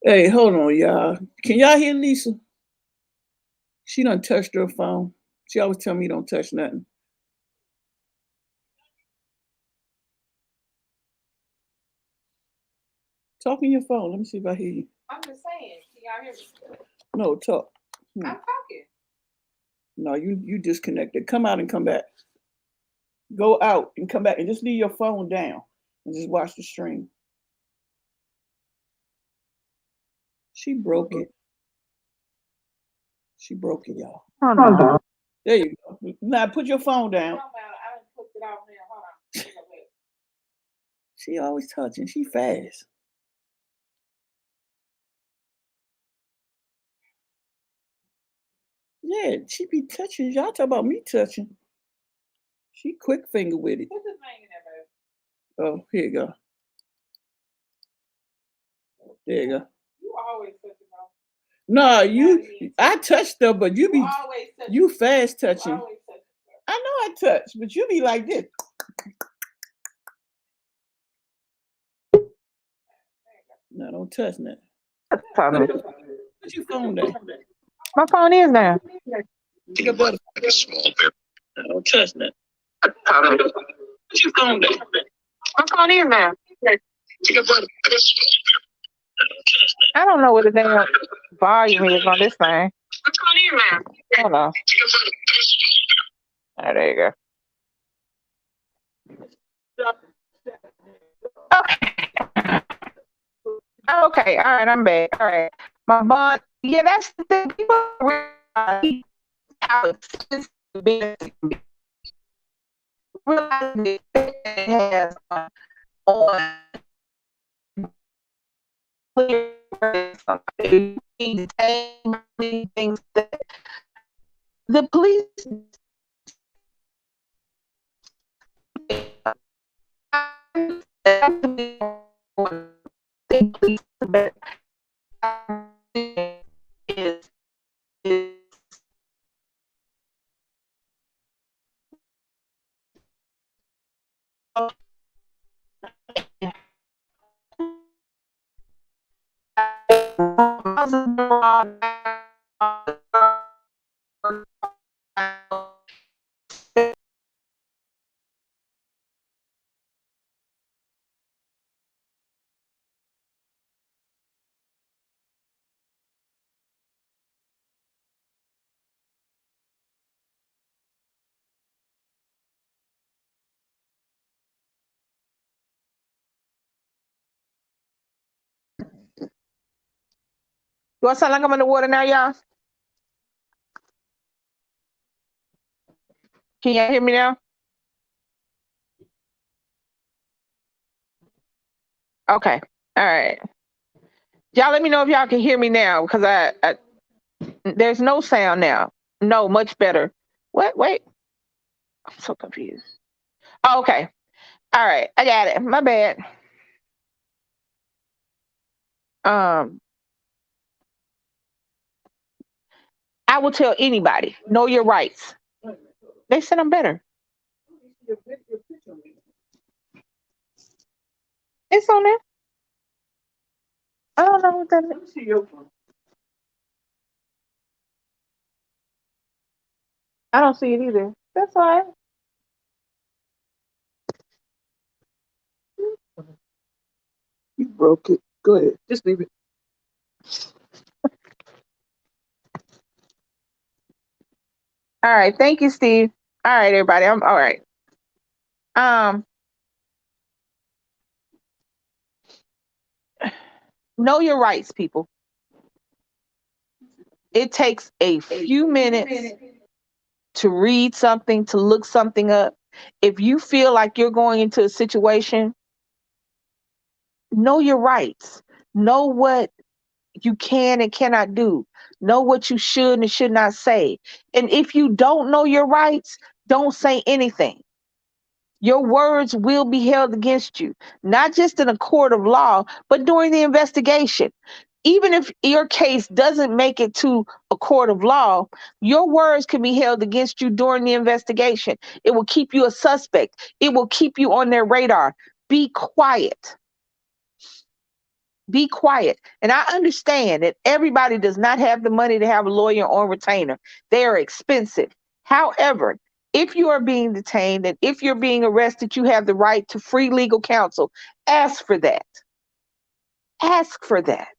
Hey, hold on, y'all. Can y'all hear Lisa? She done touched her phone. She always tell me don't touch nothing. Talk in your phone. Let me see if I hear you. I'm just saying. Can y'all hear me? No, talk. I'm talking. No, you disconnected. Come out and come back. Go out and come back and just leave your phone down and just watch the stream. She broke it. She broke it, y'all. Hold on. There you go. Now put your phone down. I done put it off now. Hold on. She always touching. She fast. Yeah, she be touching. Y'all talk about me touching. She quick finger with it. Put this thing in there, baby. Oh, here you go. There you go. You always touching though. No, I touched her, but you be Always touching. you fast touching. Always touching. I know I touch, but you be like this. No, don't touch that. Put your phone down. My phone is down. Take a butter. Like a small bear. No, don't touch that. Put your phone down. My phone is down. Take a butter. Like a small bear. No, don't touch that. I don't know what the damn volume is on this thing. Hold on. Oh, there you go. Okay. Okay, all right, I'm back. All right. My bond, yeah, that's the thing. People realize how expensive business can be. Realize the effect it has on things that the police is Do I sound like I'm in the water now, y'all? Can y'all hear me now? Okay. All right. Y'all let me know if y'all can hear me now because I there's no sound now. No, much better. What? Wait. I'm so confused. Oh, okay. All right. I got it. My bad. I will tell anybody, know your rights. They said I'm better. It's on there. I don't know what that is. I don't see it either. That's all right. You broke it. Go ahead. Just leave it. All right. Thank you, Steve. All right, everybody. I'm all right. Know your rights, people. It takes a few minutes to read something, to look something up. If you feel like you're going into a situation, know your rights. Know what you can and cannot do. Know what you should and should not say. And if you don't know your rights, don't say anything. Your words will be held against you, not just in a court of law, but during the investigation. Even if your case doesn't make it to a court of law, your words can be held against you during the investigation. It will keep you a suspect. It will keep you on their radar. Be quiet. Be quiet. And I understand that everybody does not have the money to have a lawyer on retainer. They are expensive. However, if you are being detained and if you're being arrested, you have the right to free legal counsel. Ask for that. Ask for that.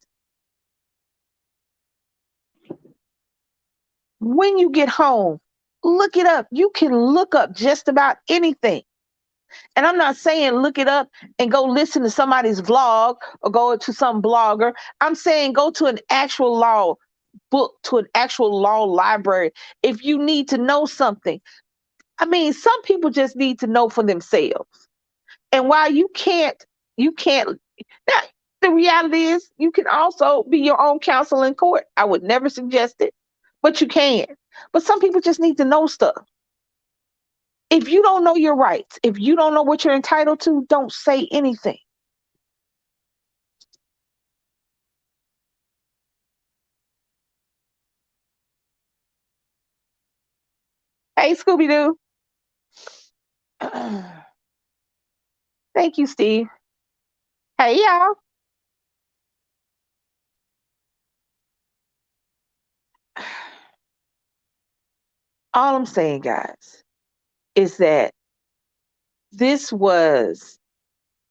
When you get home, look it up. You can look up just about anything. And I'm not saying look it up and go listen to somebody's vlog or go to some blogger. I'm saying go to an actual law book, to an actual law library. If you need to know something, I mean, some people just need to know for themselves. And while you can't, now, the reality is you can also be your own counsel in court. I would never suggest it, but you can. But some people just need to know stuff. If you don't know your rights, if you don't know what you're entitled to, don't say anything. Hey, Scooby-Doo. Thank you, Steve. Hey, y'all. All I'm saying, guys, is that this was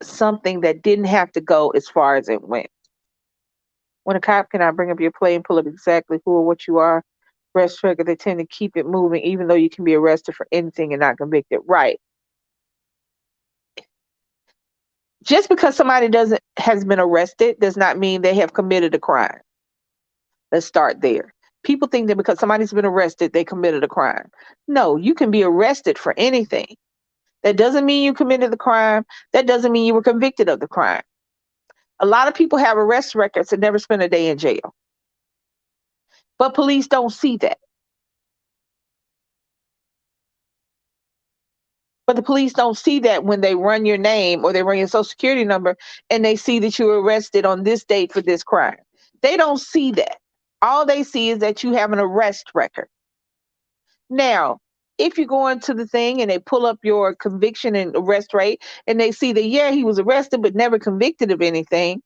something that didn't have to go as far as it went. When a cop cannot bring up your play and pull up exactly who or what you are, arrest record, they tend to keep it moving, even though you can be arrested for anything and not convicted. Right. Just because somebody has been arrested does not mean they have committed a crime. Let's start there. People think that because somebody's been arrested, they committed a crime. No, you can be arrested for anything. That doesn't mean you committed the crime. That doesn't mean you were convicted of the crime. A lot of people have arrest records and never spent a day in jail. But police don't see that. But the police don't see that when they run your name or they run your social security number and they see that you were arrested on this date for this crime. They don't see that. All they see is that you have an arrest record. Now, if you go into the thing and they pull up your conviction and arrest rate and they see that, yeah, he was arrested but never convicted of anything,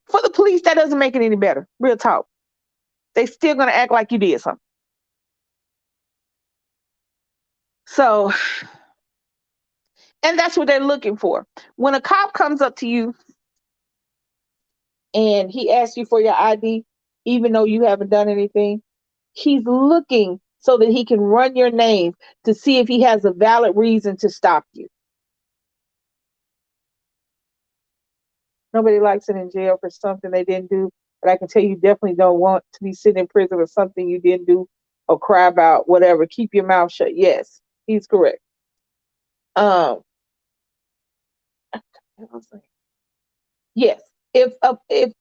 for the police, that doesn't make it any better. Real talk. They still going to act like you did something. So, and that's what they're looking for. When a cop comes up to you and he asks you for your ID, even though you haven't done anything, he's looking so that he can run your name to see if he has a valid reason to stop you. Nobody likes it in jail for something they didn't do, but I can tell you definitely don't want to be sitting in prison for something you didn't do or cry about, whatever. Keep your mouth shut. Yes, he's correct. Yes. If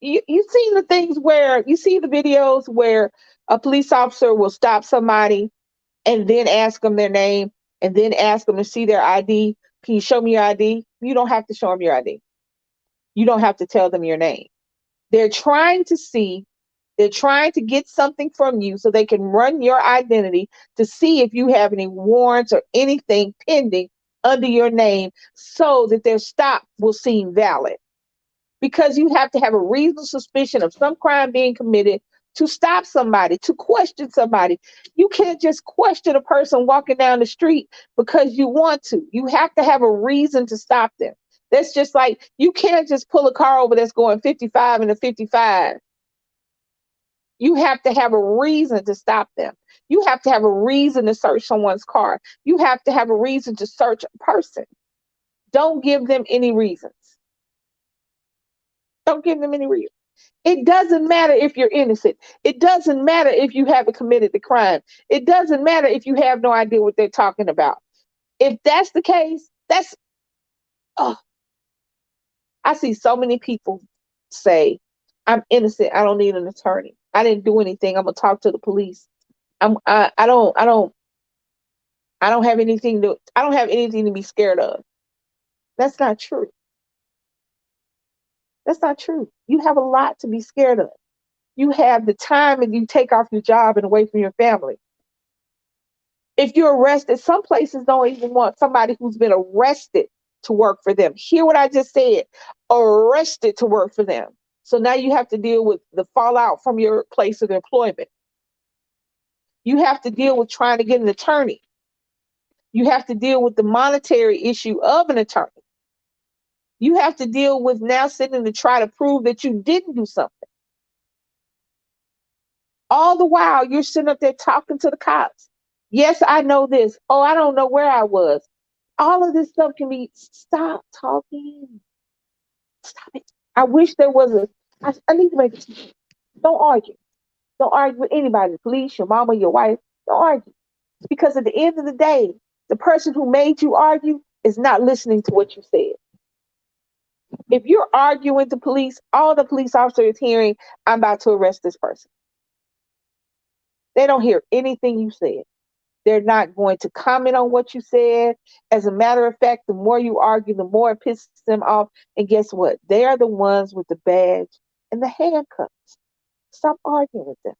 you've seen the things where you see the videos where a police officer will stop somebody and then ask them their name and then ask them to see their ID. Can you show me your ID? You don't have to show them your ID. You don't have to tell them your name. They're trying to get something from you so they can run your identity to see if you have any warrants or anything pending under your name so that their stop will seem valid. Because you have to have a reasonable suspicion of some crime being committed to stop somebody, to question somebody. You can't just question a person walking down the street because you want to. You have to have a reason to stop them. That's just like, you can't just pull a car over that's going 55 in a 55. You have to have a reason to stop them. You have to have a reason to search someone's car. You have to have a reason to search a person. Don't give them any reasons. Don't give them any reason. It doesn't matter if you're innocent. It doesn't matter if you haven't committed the crime. It doesn't matter if you have no idea what they're talking about. If that's the case, I see so many people say, I'm innocent. I don't need an attorney. I didn't do anything. I'm gonna talk to the police. I don't have anything to be scared of. That's not true. That's not true. You have a lot to be scared of. You have the time and you take off your job and away from your family. If you're arrested, some places don't even want somebody who's been arrested to work for them. Hear what I just said? Arrested to work for them. So now you have to deal with the fallout from your place of employment. You have to deal with trying to get an attorney. You have to deal with the monetary issue of an attorney. You have to deal with now sitting to try to prove that you didn't do something. All the while, you're sitting up there talking to the cops. Yes, I know this. Oh, I don't know where I was. All of this stuff can be, stop talking. Stop it. I wish there was I need to make it. Don't argue. Don't argue with anybody, the police, your mama, your wife. Don't argue. Because at the end of the day, the person who made you argue is not listening to what you said. If you're arguing with the police, all the police officer is hearing, I'm about to arrest this person. They don't hear anything you said. They're not going to comment on what you said. As a matter of fact, the more you argue, the more it pisses them off. And guess what? They are the ones with the badge and the handcuffs. Stop arguing with them.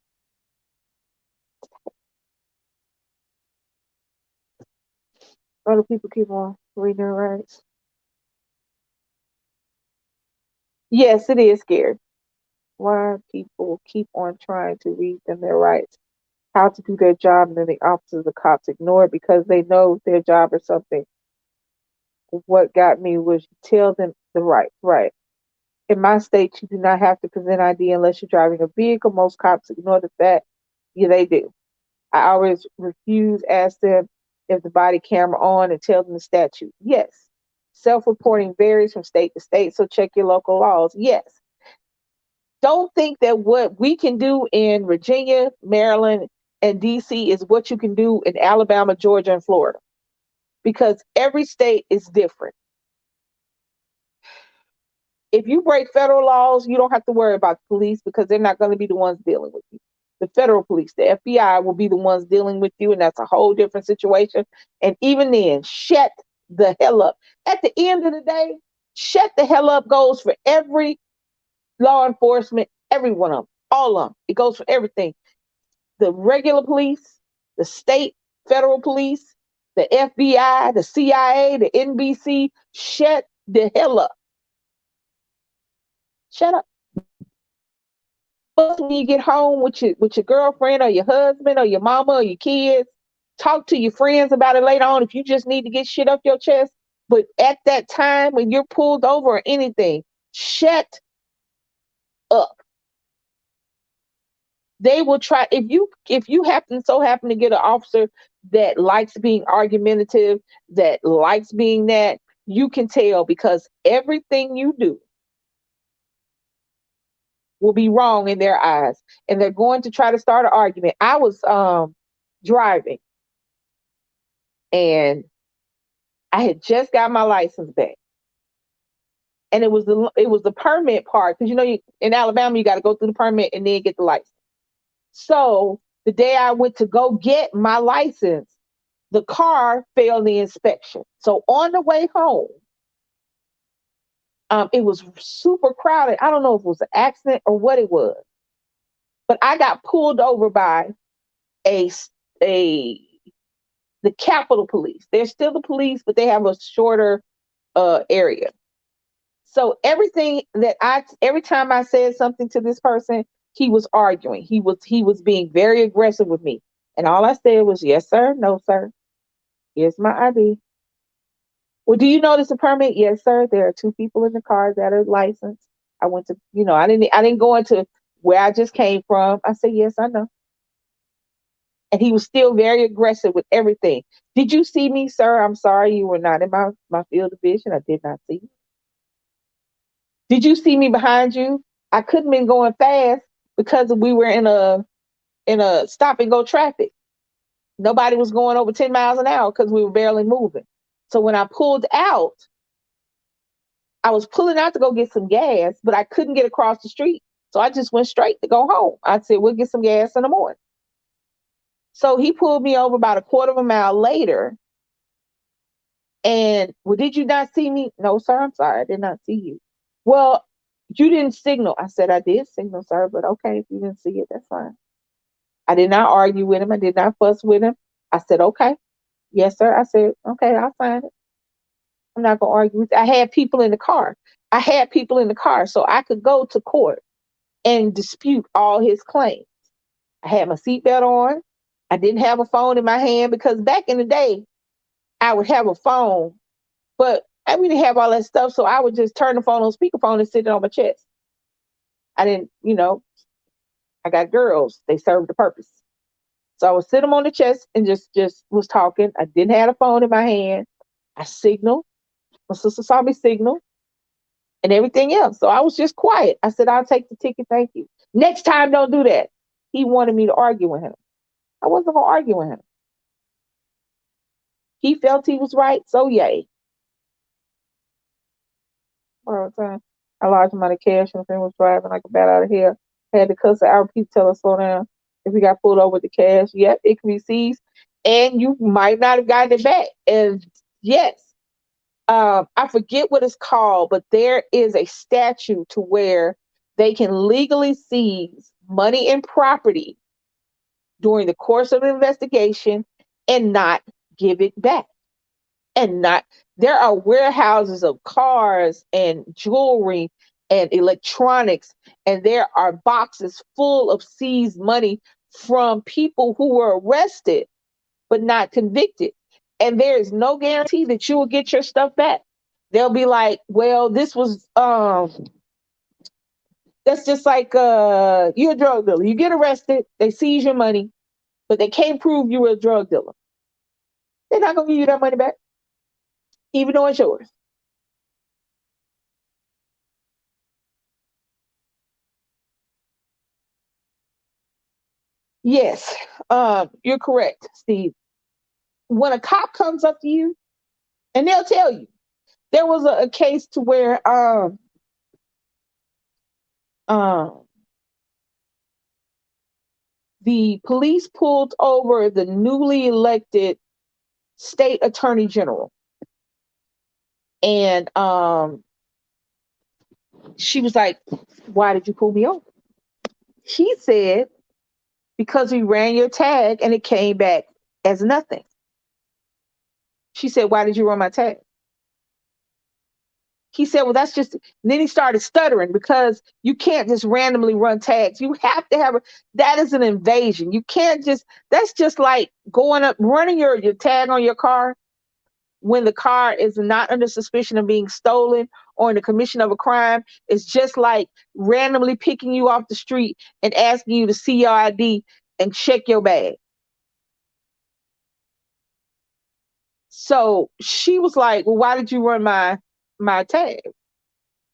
Other people keep on reading their rights. Yes, it is scary. Why people keep on trying to read them their rights, how to do their job, and then the officers, the cops ignore it because they know their job or something. What got me was you tell them the right. Right. In my state, you do not have to present ID unless you're driving a vehicle. Most cops ignore the fact. Yeah, they do. I always refuse, ask them if the body camera on and tell them the statute. Yes. Self-reporting varies from state to state, so check your local laws. Yes. Don't think that what we can do in Virginia, Maryland, and DC is what you can do in Alabama, Georgia, and Florida, because every state is different. If you break federal laws, you don't have to worry about the police because they're not going to be the ones dealing with you. The federal police, the FBI, will be the ones dealing with you, and that's a whole different situation. And even then, shut the hell up. At the end of the day, shut the hell up goes for every law enforcement, every one of them, all of them. It goes for everything. The regular police, the state, federal police, the FBI, the CIA, the NBC, shut the hell up. Shut up. When you get home with your girlfriend or your husband or your mama or your kids, talk to your friends about it later on if you just need to get shit off your chest. But at that time when you're pulled over or anything, shut up. They will try, if you happen to get an officer that likes being argumentative, that likes being that, you can tell because everything you do will be wrong in their eyes, and they're going to try to start an argument. I was driving, and I had just got my license back, and it was the permit part, because in Alabama you got to go through the permit and then get the license. So the day I went to go get my license, the car failed the inspection. So on the way home, it was super crowded. I don't know if it was an accident or what it was, but I got pulled over by the Capitol Police. They're still the police, but they have a shorter area. So every time I said something to this person, he was arguing. He was being very aggressive with me. And all I said was, yes, sir, no, sir. Here's my ID. Well, do you notice a permit? Yes, sir. There are 2 people in the car that are licensed. I went to, I didn't go into where I just came from. I said, yes, I know. And he was still very aggressive with everything. Did you see me, sir? I'm sorry, you were not in my field of vision. I did not see you. Did you see me behind you? I couldn't have been going fast because we were in a stop and go traffic. Nobody was going over 10 miles an hour because we were barely moving. So when I pulled out, I was pulling out to go get some gas, but I couldn't get across the street. So I just went straight to go home. I said, we'll get some gas in the morning. So he pulled me over about a quarter of a mile later. And, well, did you not see me? No, sir, I'm sorry. I did not see you. Well, you didn't signal. I said, I did signal, sir, but okay, if you didn't see it, that's fine. I did not argue with him. I did not fuss with him. I said, okay. Yes, sir. I said, okay, I'll sign it. I'm not going to argue with you. I had people in the car. So I could go to court and dispute all his claims. I had my seatbelt on. I didn't have a phone in my hand because back in the day, I would have a phone, but I didn't have all that stuff. So I would just turn the phone on speakerphone and sit it on my chest. I didn't, I got girls. They served the purpose. So I would sit them on the chest and just was talking. I didn't have a phone in my hand. I signaled. My sister saw me signal and everything else. So I was just quiet. I said, I'll take the ticket. Thank you. Next time, don't do that. He wanted me to argue with him. I wasn't going to argue with him. He felt he was right. So yay. All the time. A large amount of cash and was driving like a bat out of hell. Had to cuss her out. People tell her slow down. if he got pulled over with the cash, yep, it can be seized, and you might not have gotten it back. And yes, I forget what it's called, but there is a statute to where they can legally seize money and property during the course of an investigation and not give it back. And not, there are warehouses of cars and jewelry and electronics, and there are boxes full of seized money from people who were arrested but not convicted. And there is no guarantee that you will get your stuff back. They'll be like, well, this was that's just like you're a drug dealer. You get arrested, they seize your money, but they can't prove you were a drug dealer. They're not gonna give you that money back, even though it's yours. Yes, you're correct, Steve. When a cop comes up to you, and they'll tell you, there was a case to where um, the police pulled over the newly elected state attorney general, and she was like, "Why did you pull me over?" He said, "Because we ran your tag and it came back as nothing." She said, "Why did you run my tag?" He said, "Well, that's just," and then he started stuttering, because you can't just randomly run tags. You have to have that is an invasion. You can't just, that's just like going up, running your tag on your car when the car is not under suspicion of being stolen or in the commission of a crime. It's just like randomly picking you off the street and asking you to see your ID and check your bag. So she was like, "Well, why did you run my tag?"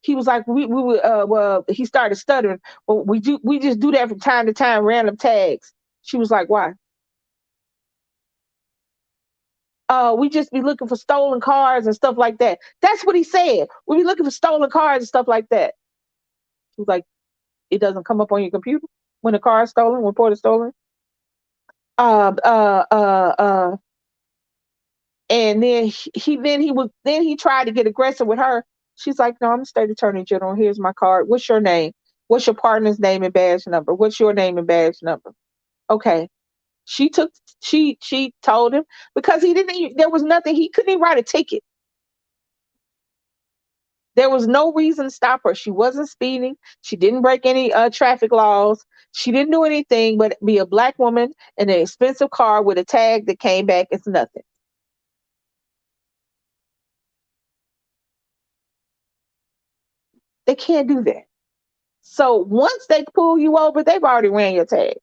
He was like, "We would well," he started stuttering. "Well, we just do that from time to time, random tags." She was like, "Why?" We just be looking for stolen cars and stuff like that." That's what he said. We be looking for stolen cars and stuff like that. She was like, "It doesn't come up on your computer when a car is stolen, reported stolen?" Uh, uh, uh, uh, and then he tried to get aggressive with her. She's like, "No, I'm the state attorney general. Here's my card. What's your name? What's your partner's name and badge number? What's your name and badge number?" Okay. She took she told him, because he didn't even, there was nothing, he couldn't even write a ticket. There was no reason to stop her. She wasn't speeding. She didn't break any traffic laws. She didn't do anything but be a black woman in an expensive car with a tag that came back as nothing. They can't do that. So once they pull you over, they've already ran your tag.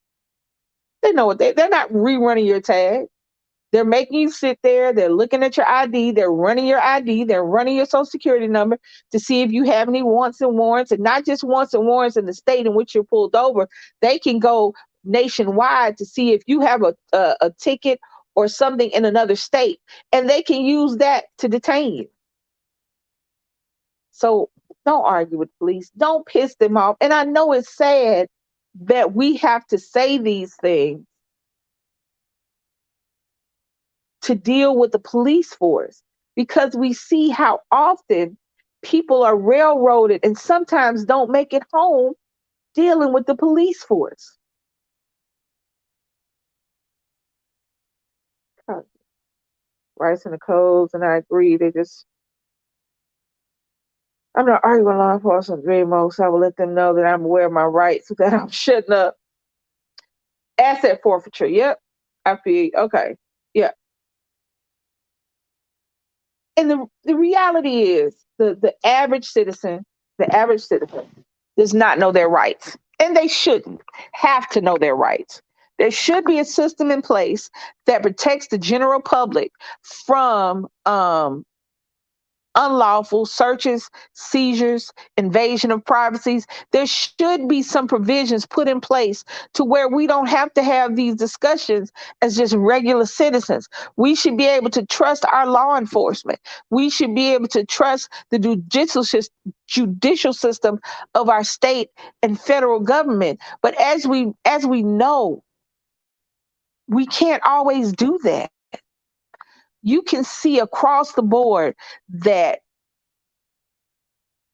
They know what they're not rerunning your tag. They're making you sit there. They're looking at your ID. They're running your ID. They're running your social security number to see if you have any wants and warrants, and not just wants and warrants in the state in which you're pulled over. They can go nationwide to see if you have a ticket or something in another state, and they can use that to detain you. So don't argue with police. Don't piss them off. And I know it's sad that we have to say these things to deal with the police force, because we see how often people are railroaded and sometimes don't make it home dealing with the police force. Rights and the codes, and I agree. I'm not arguing with law enforcement anymore, so I will let them know that I'm aware of my rights, that I'm shutting up. Asset forfeiture. Yep. I feel okay. Yeah. And the reality is the average citizen does not know their rights. And they shouldn't have to know their rights. There should be a system in place that protects the general public from unlawful searches, seizures, invasion of privacies. There should be some provisions put in place to where we don't have to have these discussions as just regular citizens. We should be able to trust our law enforcement. We should be able to trust the judicial system of our state and federal government. But as we know, We can't always do that. You can see across the board that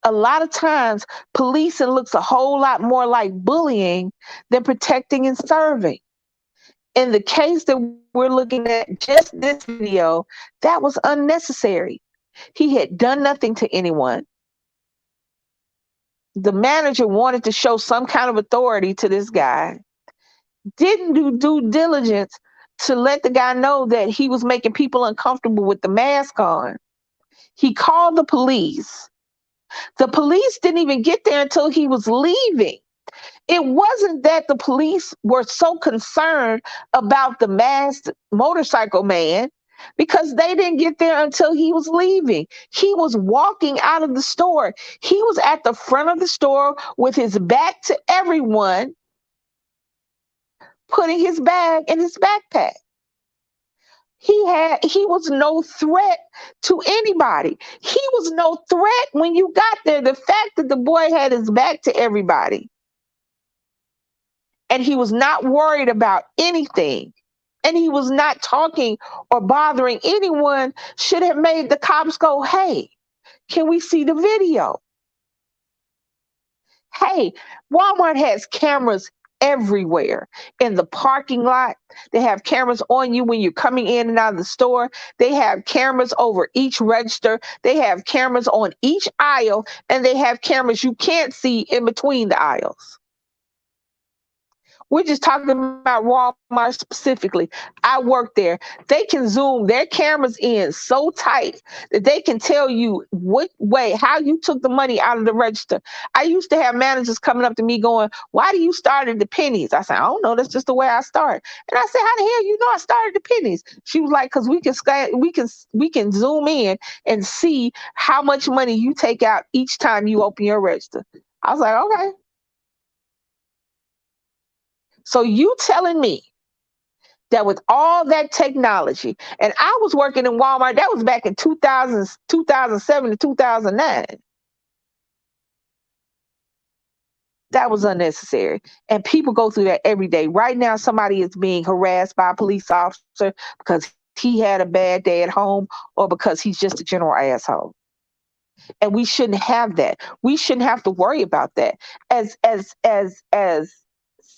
a lot of times policing looks a whole lot more like bullying than protecting and serving. In the case that we're looking at, just this video, that was unnecessary. He had done nothing to anyone. The manager wanted to show some kind of authority to this guy, didn't do due diligence to let the guy know that he was making people uncomfortable with the mask on. He called the police. The police didn't even get there until he was leaving. It wasn't that the police were so concerned about the masked motorcycle man because they didn't get there until he was leaving. He was walking out of the store. He was at the front of the store with his back to everyone, putting his bag in his backpack. He was no threat to anybody. He was no threat when you got there. The fact that the boy had his back to everybody and he was not worried about anything and he was not talking or bothering anyone should have made the cops go, hey, can we see the video? Hey, Walmart has cameras everywhere. In the parking lot, they have cameras on you when you're coming in and out of the store. They have cameras over each register. They have cameras on each aisle, and they have cameras you can't see in between the aisles. We're just talking about Walmart specifically. I work there. They can zoom their cameras in so tight that they can tell you what way, how you took the money out of the register. I used to have managers coming up to me going, why do you start at the pennies? I said, I don't know. That's just the way I start. And I said, how the hell you know I started the pennies? She was like, because we can zoom in and see how much money you take out each time you open your register. I was like, okay. So you telling me that with all that technology, and I was working in Walmart, that was back in 2007 to 2009. That was unnecessary. And people go through that every day. Right now, somebody is being harassed by a police officer because he had a bad day at home or because he's just a general asshole. And we shouldn't have that. We shouldn't have to worry about that. As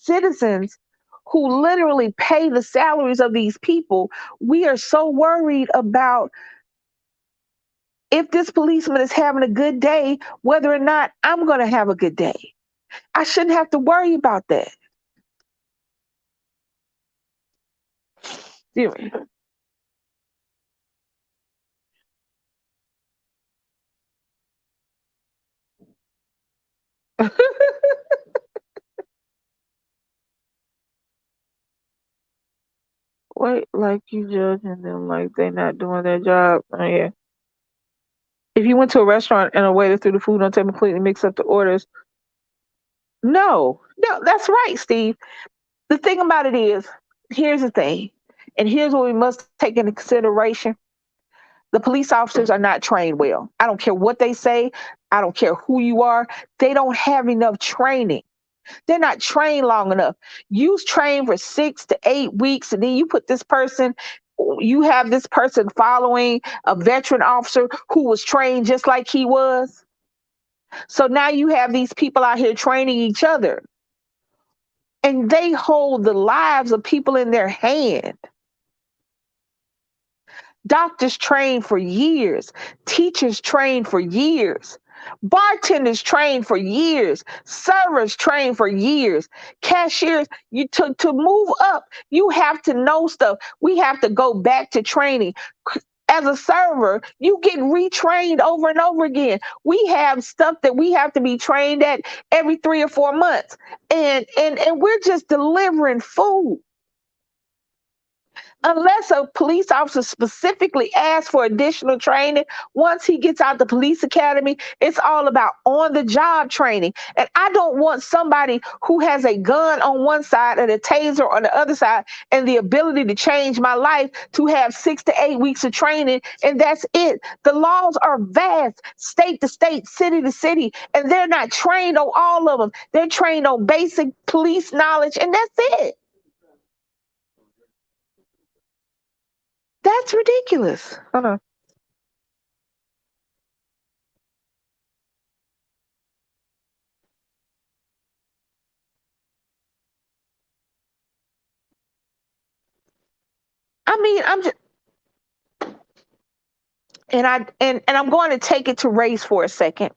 citizens who literally pay the salaries of these people, we are so worried about if this policeman is having a good day, whether or not I'm going to have a good day. I shouldn't have to worry about that. Wait, like you judging them like they're not doing their job. Oh, yeah. If you went to a restaurant and a waiter threw the food on the table, completely mix up the orders. No, that's right, Steve. The thing about it is, here's the thing, and here's what we must take into consideration. The police officers are not trained well. I don't care what they say. I don't care who you are. They don't have enough training. They're not trained long enough. You train for 6 to 8 weeks, and then you have this person following a veteran officer who was trained just like he was. So now you have these people out here training each other, and they hold the lives of people in their hand. Doctors train for years. Teachers train for years. Bartenders train for years. Servers train for years. Cashiers, to move up, you have to know stuff. We have to go back to training. As a server, you get retrained over and over again. We have stuff that we have to be trained at every 3 or 4 months. And we're just delivering food. Unless a police officer specifically asks for additional training, once he gets out the police academy, it's all about on-the-job training. And I don't want somebody who has a gun on one side and a taser on the other side and the ability to change my life to have 6 to 8 weeks of training, and that's it. The laws are vast, state to state, city to city, and they're not trained on all of them. They're trained on basic police knowledge, and that's it. That's ridiculous. Hold on. I mean, I'm just, and I'm going to take it to race for a second.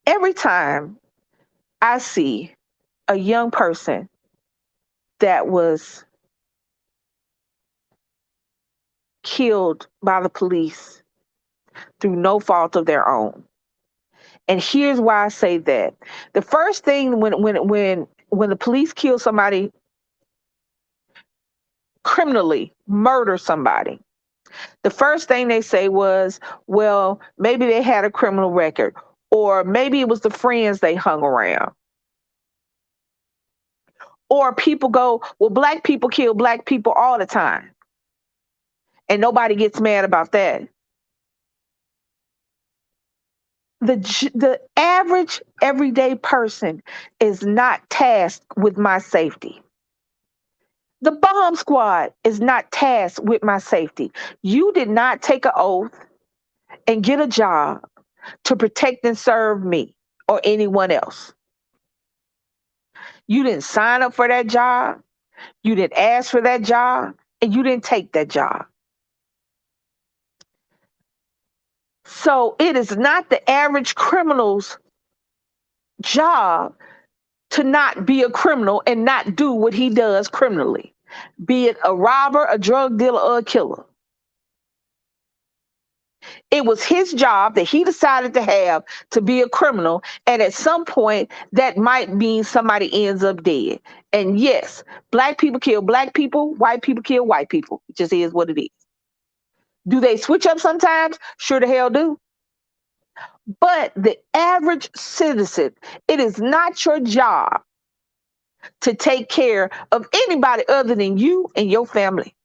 Every time I see a young person that was killed by the police through no fault of their own. And here's why I say that. The first thing when the police kill somebody criminally, murder somebody, the first thing they say was, well, maybe they had a criminal record, or maybe it was the friends they hung around. Or people go, well, black people kill black people all the time. And nobody gets mad about that. The average everyday person is not tasked with my safety. The bomb squad is not tasked with my safety. You did not take an oath and get a job to protect and serve me or anyone else. You didn't sign up for that job. You didn't ask for that job, and you didn't take that job. So it is not the average criminal's job to not be a criminal and not do what he does criminally, be it a robber, a drug dealer, or a killer. It was his job that he decided to have to be a criminal, and at some point that might mean somebody ends up dead. And yes, black people kill black people, white people kill white people. It just is what it is. Do they switch up sometimes? Sure the hell do. But the average citizen, it is not your job to take care of anybody other than you and your family.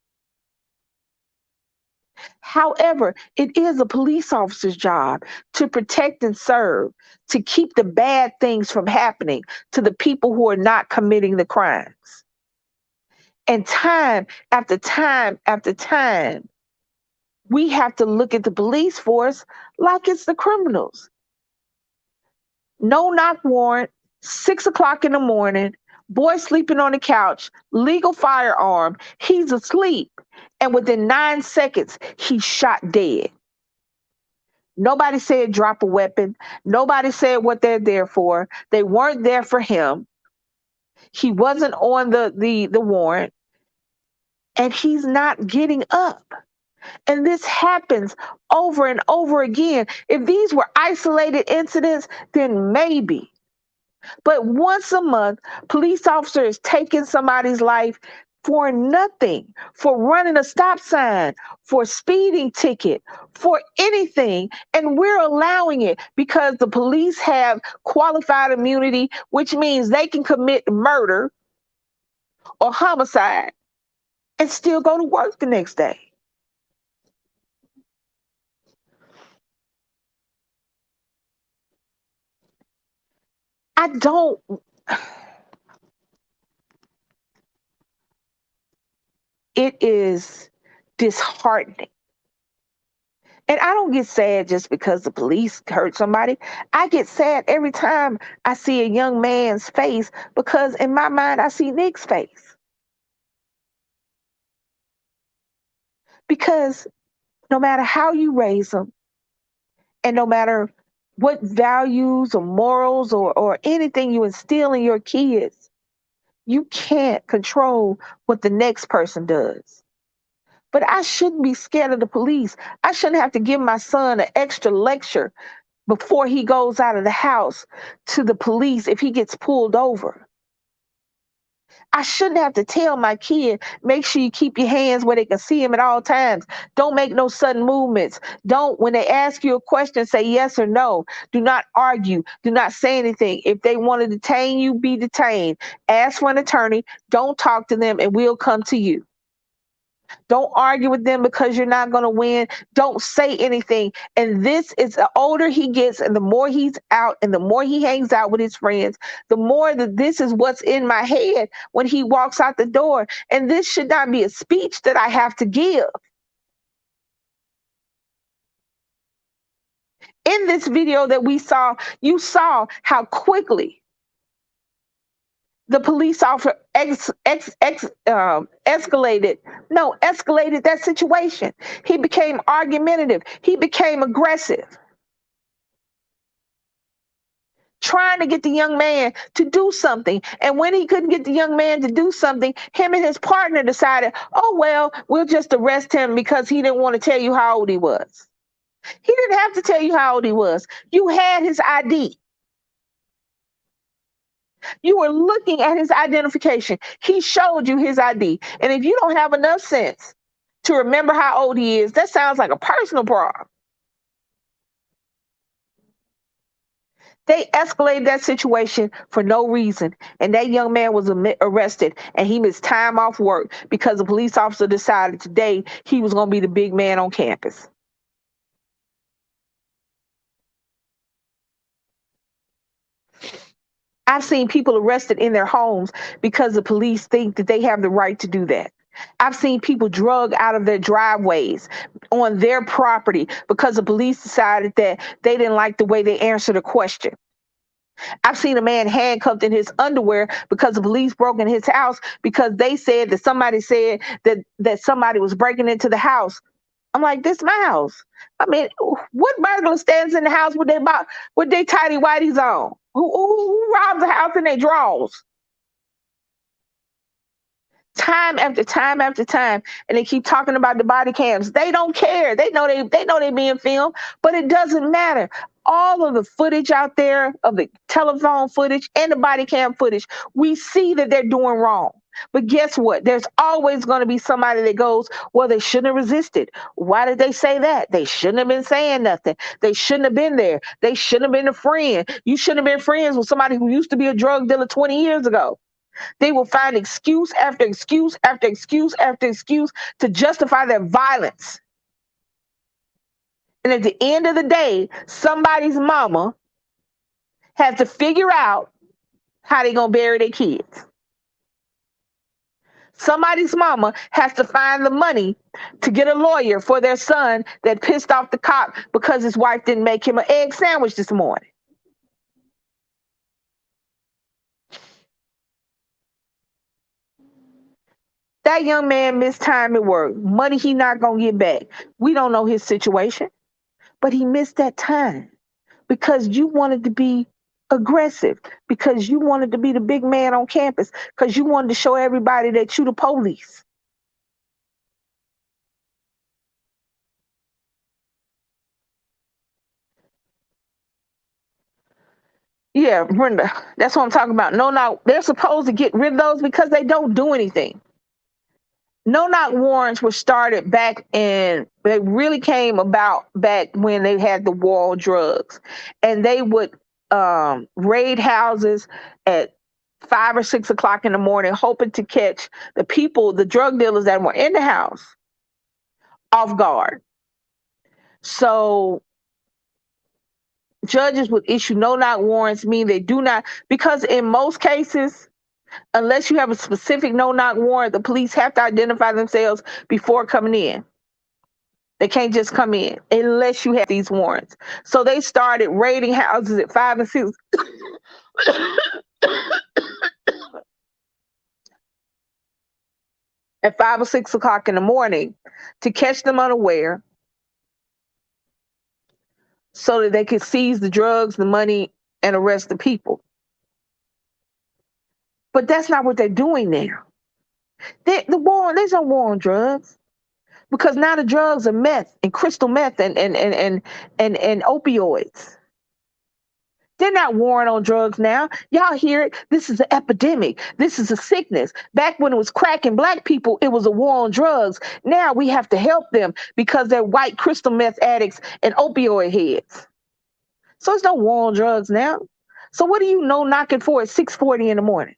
However, it is a police officer's job to protect and serve, to keep the bad things from happening to the people who are not committing the crimes. And time after time after time, we have to look at the police force like it's the criminals. No knock warrant, 6 o'clock in the morning, boy sleeping on the couch, legal firearm, he's asleep. And within 9 seconds, he's shot dead. Nobody said drop a weapon. Nobody said what they're there for. They weren't there for him. He wasn't on the warrant. And he's not getting up. And this happens over and over again. If these were isolated incidents, then maybe. But once a month, police officer is taking somebody's life for nothing, for running a stop sign, for speeding ticket, for anything. And we're allowing it because the police have qualified immunity, which means they can commit murder or homicide and still go to work the next day. I don't. It is disheartening. And I don't get sad just because the police hurt somebody. I get sad every time I see a young man's face because in my mind, I see Nick's face. Because no matter how you raise them and no matter what values or morals or anything you instill in your kids, you can't control what the next person does. But I shouldn't be scared of the police. I shouldn't have to give my son an extra lecture before he goes out of the house to the police if he gets pulled over. I shouldn't have to tell my kid, make sure you keep your hands where they can see him at all times. Don't make no sudden movements. Don't, when they ask you a question, say yes or no. Do not argue. Do not say anything. If they want to detain you, be detained. Ask for an attorney. Don't talk to them and we'll come to you. Don't argue with them because you're not going to win. Don't say anything. And this is the older he gets and the more he's out and the more he hangs out with his friends, the more that this is what's in my head when he walks out the door. And this should not be a speech that I have to give. In this video that we saw, you saw how quickly the police officer escalated that situation. He became argumentative. He became aggressive, trying to get the young man to do something. And when he couldn't get the young man to do something, him and his partner decided, oh, well, we'll just arrest him because he didn't want to tell you how old he was. He didn't have to tell you how old he was. You had his ID. You were looking at his identification. He showed you his ID. And if you don't have enough sense to remember how old he is, that sounds like a personal problem. They escalated that situation for no reason. And that young man was arrested and he missed time off work because the police officer decided today he was going to be the big man on campus. I've seen people arrested in their homes because the police think that they have the right to do that. I've seen people drugged out of their driveways on their property because the police decided that they didn't like the way they answered a question. I've seen a man handcuffed in his underwear because the police broke in his house because they said that somebody said that somebody was breaking into the house. I'm like, this is my house. I mean, what burglar stands in the house with their tidy whities on? Who robs the house in their drawers? Time after time after time, and they keep talking about the body cams. They don't care. They know they're being filmed, but it doesn't matter. All of the footage out there of the telephone footage and the body cam footage, we see that they're doing wrong. But guess what? There's always going to be somebody that goes, well, they shouldn't have resisted. Why did they say that? They shouldn't have been saying nothing. They shouldn't have been there. They shouldn't have been a friend. You shouldn't have been friends with somebody who used to be a drug dealer 20 years ago. They will find excuse after excuse after excuse after excuse to justify their violence. And at the end of the day, somebody's mama has to figure out how they're going to bury their kids. Somebody's mama has to find the money to get a lawyer for their son that pissed off the cop because his wife didn't make him an egg sandwich this morning. That young man missed time at work. Money he not going to get back. We don't know his situation, but he missed that time because you wanted to be aggressive, because you wanted to be the big man on campus, because you wanted to show everybody that you the police. Yeah, Brenda, that's what I'm talking about. No, they're supposed to get rid of those because they don't do anything. No-knock warrants were started back in, they really came about back when they had the war on drugs. And they would raid houses at 5 or 6 o'clock in the morning, hoping to catch the people, the drug dealers that were in the house off guard. So judges would issue no-knock warrants, mean they do not, because in most cases, unless you have a specific no-knock warrant, the police have to identify themselves before coming in. They can't just come in unless you have these warrants. So they started raiding houses at 5 and 6. At 5 or 6 o'clock in the morning to catch them unaware so that they could seize the drugs, the money, and arrest the people. But that's not what they're doing now. There's no war on drugs. Because now the drugs are meth and crystal meth and opioids. They're not warring on drugs now. Y'all hear it? This is an epidemic. This is a sickness. Back when it was cracking black people, it was a war on drugs. Now we have to help them because they're white crystal meth addicts and opioid heads. So it's no war on drugs now. So what do you know knocking for at 6:40 in the morning?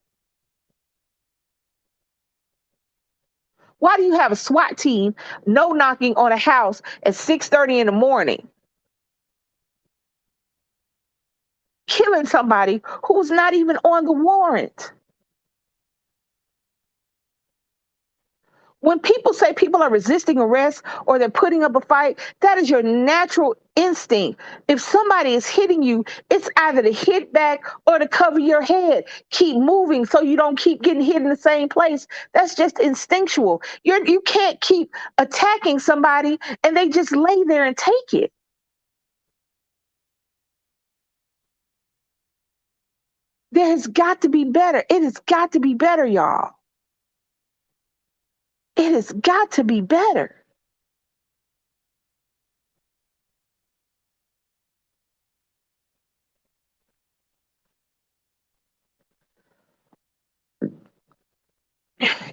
Why do you have a SWAT team no knocking on a house at 6:30 in the morning, killing somebody who's not even on the warrant? When people say people are resisting arrest or they're putting up a fight, that is your natural instinct. If somebody is hitting you, it's either to hit back or to cover your head. Keep moving so you don't keep getting hit in the same place. That's just instinctual. You can't keep attacking somebody and they just lay there and take it. There has got to be better. It has got to be better, y'all. It has got to be better.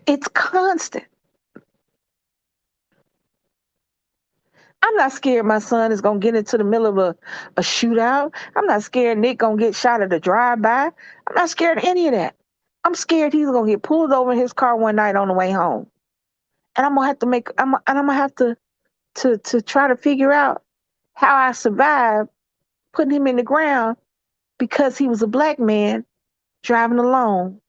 It's constant. I'm not scared my son is going to get into the middle of a shootout. I'm not scared Nick going to get shot at a drive-by. I'm not scared of any of that. I'm scared he's going to get pulled over in his car one night on the way home. And I'm going to have to I'm going to have to try to figure out how I survived putting him in the ground because he was a black man driving alone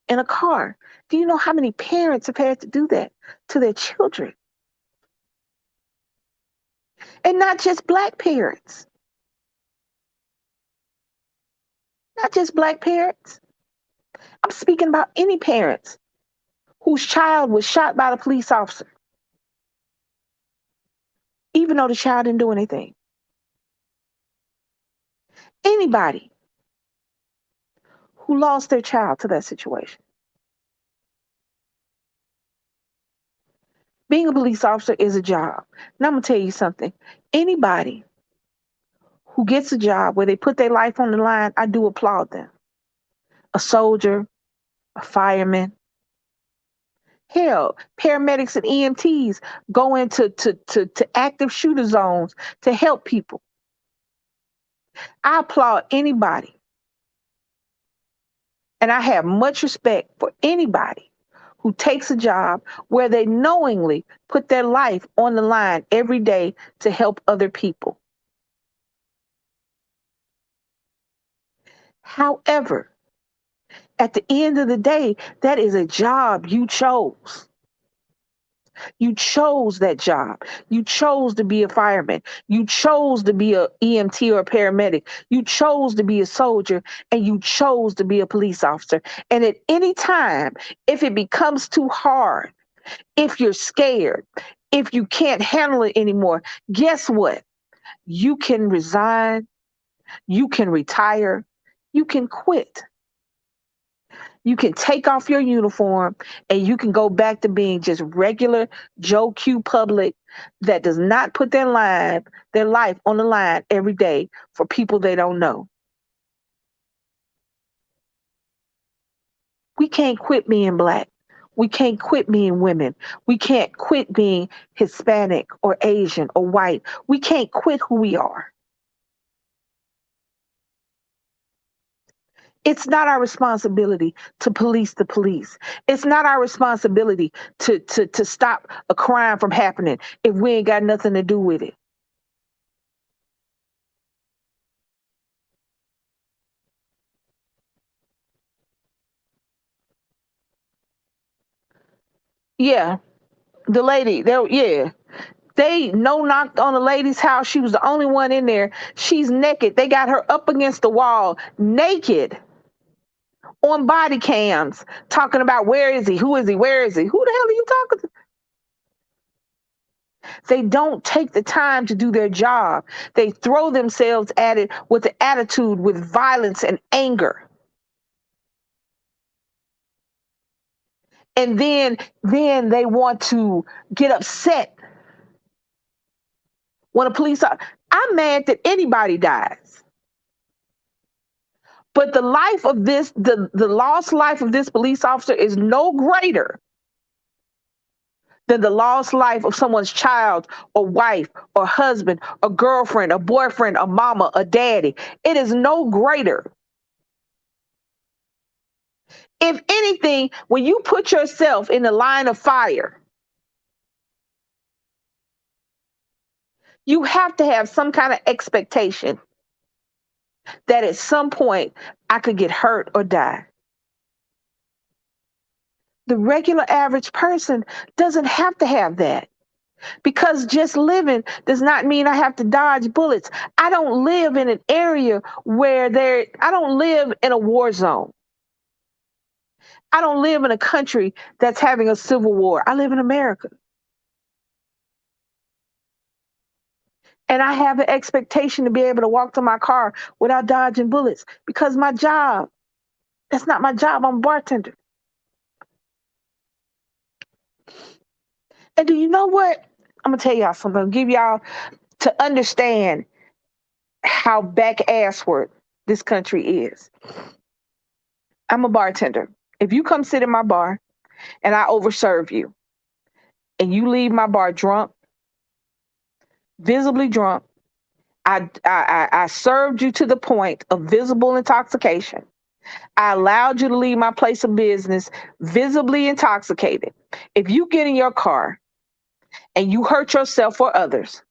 in a car. Do you know how many parents have had to do that to their children? And not just black parents. Not just black parents. I'm speaking about any parents whose child was shot by the police officer, even though the child didn't do anything. Anybody who lost their child to that situation. Being a police officer is a job. And I'm going to tell you something. Anybody who gets a job where they put their life on the line, I do applaud them. A soldier, a fireman. Hell, paramedics and EMTs go into to active shooter zones to help people. I applaud anybody. And I have much respect for anybody who takes a job where they knowingly put their life on the line every day to help other people. However, at the end of the day, that is a job you chose. You chose that job. You chose to be a fireman. You chose to be an EMT or a paramedic. You chose to be a soldier, and you chose to be a police officer. And at any time, if it becomes too hard, if you're scared, if you can't handle it anymore, guess what? You can resign. You can retire. You can quit. You can take off your uniform and you can go back to being just regular Joe Q public that does not put their life on the line every day for people they don't know. We can't quit being black. We can't quit being women. We can't quit being Hispanic or Asian or white. We can't quit who we are. It's not our responsibility to police the police. It's not our responsibility to stop a crime from happening if we ain't got nothing to do with it. Yeah, the lady, they no knocked on the lady's house. She was the only one in there. She's naked. They got her up against the wall, naked, on body cams, talking about where is he? Who is he? Where is he? Who the hell are you talking to? They don't take the time to do their job. They throw themselves at it with an attitude, with violence and anger. And then they want to get upset when a police officer. I'm mad that anybody dies. But the life of this, the lost life of this police officer is no greater than the lost life of someone's child or wife or husband or girlfriend or boyfriend or mama or daddy. It is no greater. If anything, when you put yourself in the line of fire, You have to have some kind of expectation that at some point I could get hurt or die. The regular average person doesn't have to have that, because just living does not mean I have to dodge bullets. I don't live in an area where I don't live in a war zone. I don't live in a country that's having a civil war. I live in America. And I have an expectation to be able to walk to my car without dodging bullets, because my job, that's not my job. I'm a bartender. And do you know what? I'm going to tell y'all something. I'm going to give y'all to understand how back-assward this country is. I'm a bartender. If you come sit in my bar and I overserve you and you leave my bar drunk, visibly drunk, I served you to the point of visible intoxication. I allowed you to leave my place of business visibly intoxicated. If you get in your car and you hurt yourself or others,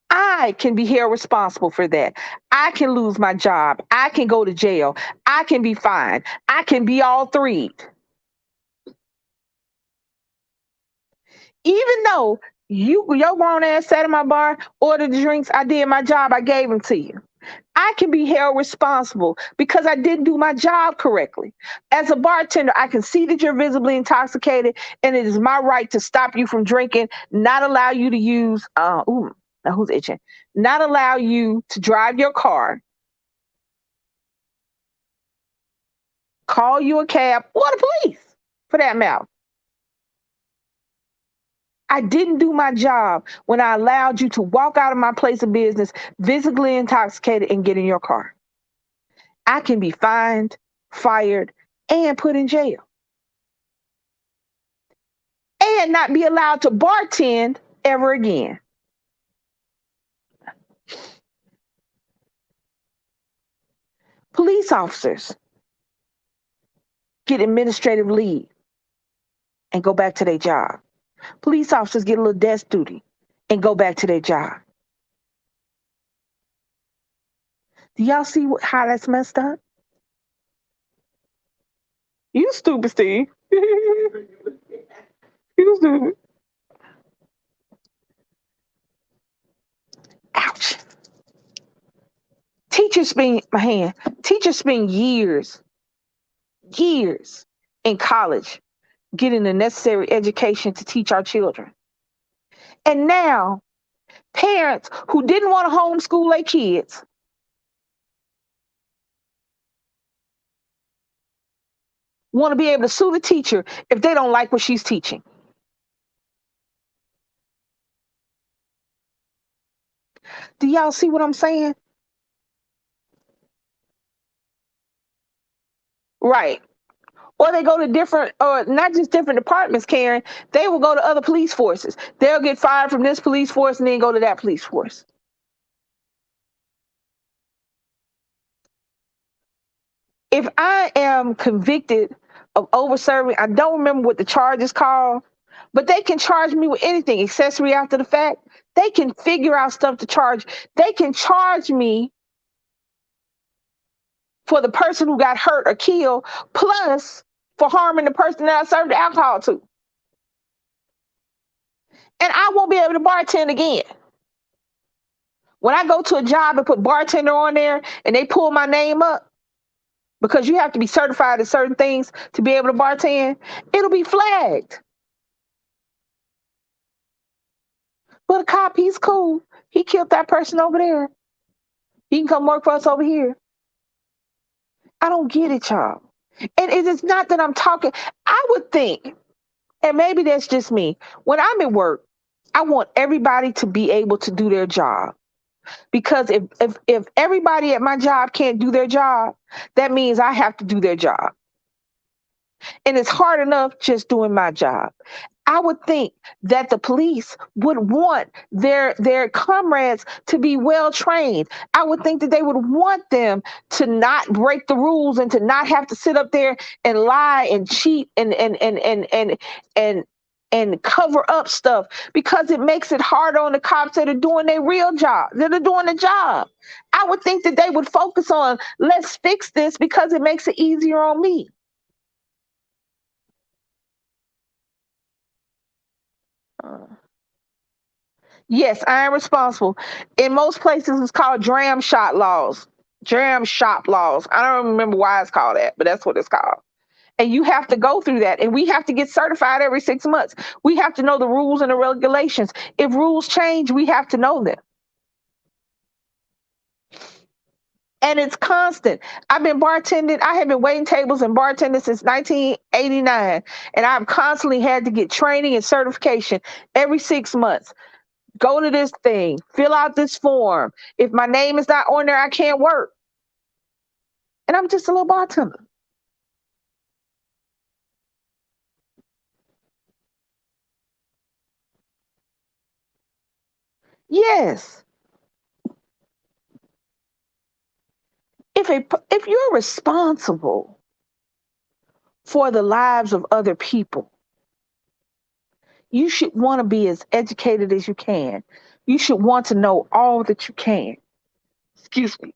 I can be held responsible for that. I can lose my job. I can go to jail. I can be fined. I can be all three. Even though your grown ass sat in my bar, ordered the drinks, I did my job, I gave them to you. I can be held responsible because I didn't do my job correctly. As a bartender, I can see that you're visibly intoxicated, and it is my right to stop you from drinking, not allow you to use, now who's itching? Not allow you to drive your car, call you a cab, or the police, for that matter. I didn't do my job when I allowed you to walk out of my place of business visibly intoxicated and get in your car. I can be fined, fired, and put in jail. And not be allowed to bartend ever again. Police officers get administrative leave and go back to their job. Police officers get a little desk duty and go back to their job. Do y'all see how that's messed up? You stupid, Steve. You stupid. Ouch. Teachers spend years in college getting the necessary education to teach our children. And now, parents who didn't want to homeschool their kids want to be able to sue the teacher if they don't like what she's teaching. Do y'all see what I'm saying? Right. Or they go to different, or not just different departments, Karen. They will go to other police forces. They'll get fired from this police force and then go to that police force. If I am convicted of over-serving, I don't remember what the charge is called, but they can charge me with anything, accessory after the fact. They can figure out stuff to charge. They can charge me for the person who got hurt or killed, plus for harming the person that I served the alcohol to. And I won't be able to bartend again. When I go to a job and put bartender on there and they pull my name up, because you have to be certified in certain things to be able to bartend, it'll be flagged. But a cop, he's cool. He killed that person over there. He can come work for us over here. I don't get it, y'all. And it is not that I'm talking. I would think, and maybe that's just me, when I'm at work, I want everybody to be able to do their job. Because if everybody at my job can't do their job, that means I have to do their job. And it's hard enough just doing my job. I would think that the police would want their comrades to be well trained. I would think that they would want them to not break the rules and to not have to sit up there and lie and cheat and and cover up stuff because it makes it harder on the cops that are doing their real job, that are doing the job. I would think that they would focus on, let's fix this because it makes it easier on me. Yes, I am responsible. In most places, it's called dram shop laws. Dram shop laws. I don't remember why it's called that, but that's what it's called. And you have to go through that. And we have to get certified every 6 months. We have to know the rules and the regulations. If rules change, we have to know them. And it's constant. I've been bartending. I have been waiting tables and bartending since 1989. And I've constantly had to get training and certification every 6 months. Go to this thing, fill out this form. If my name is not on there, I can't work. And I'm just a little bartender. Yes. If you're responsible for the lives of other people, you should want to be as educated as you can. You should want to know all that you can. Excuse me.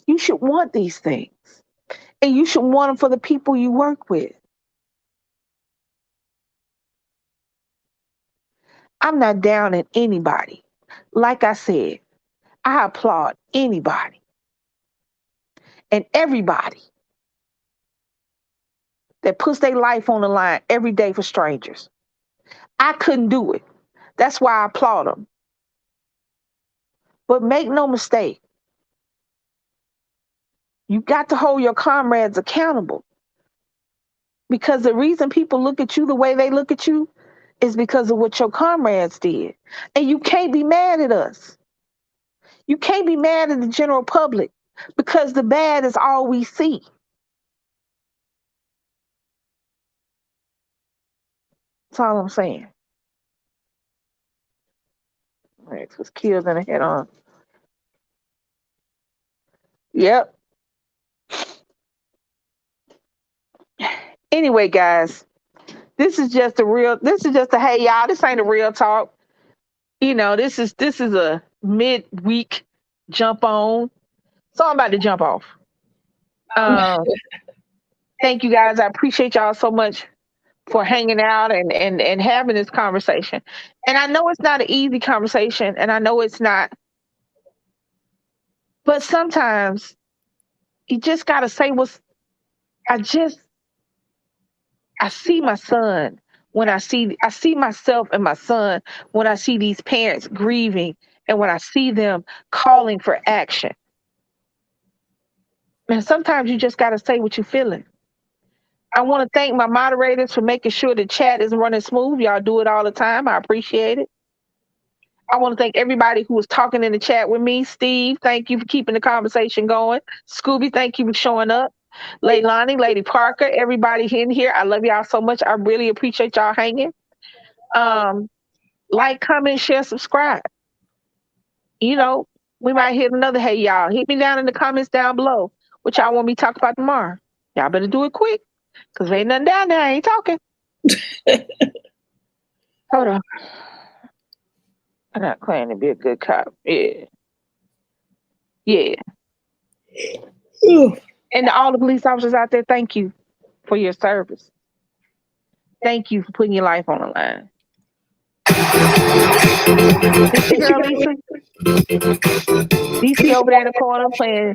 You should want these things. And you should want them for the people you work with. I'm not down at anybody. Like I said, I applaud anybody and everybody that puts their life on the line every day for strangers. I couldn't do it. That's why I applaud them. But make no mistake, you got to hold your comrades accountable. Because the reason people look at you the way they look at you is because of what your comrades did. And you can't be mad at us. You can't be mad at the general public because the bad is all we see. That's all I'm saying. Rex was killed in a head on. Yep. Anyway, guys, this is just a hey y'all, this ain't a real talk. You know, this is a midweek jump on. So I'm about to jump off. Thank you guys. I appreciate y'all so much for hanging out and having this conversation. And I know it's not an easy conversation, and I know it's not, but sometimes you just gotta say I see my son when I see myself and my son when I see these parents grieving and when I see them calling for action. And sometimes you just gotta say what you're feeling. I want to thank my moderators for making sure the chat is running smooth. Y'all do it all the time. I appreciate it. I want to thank everybody who was talking in the chat with me. Steve, thank you for keeping the conversation going. Scooby, thank you for showing up. Leilani, Lady Parker, everybody in here. I love y'all so much. I really appreciate y'all hanging. Like, comment, share, subscribe. You know, we might hit another hey y'all. Hit me down in the comments down below what y'all want me to talk about tomorrow. Y'all better do it quick because there ain't nothing down there. I ain't talking. Hold on. I'm not claiming to be a good cop. Yeah. Yeah. And to all the police officers out there, thank you for your service. Thank you for putting your life on the line. This your girl Lisa. DC over there in the corner playing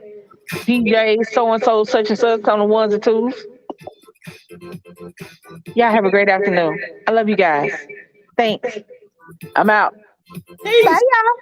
DJ so-and-so such and such on the ones and twos. Y'all have a great afternoon. I love you guys. Thanks. I'm out. Peace. Bye, y'all.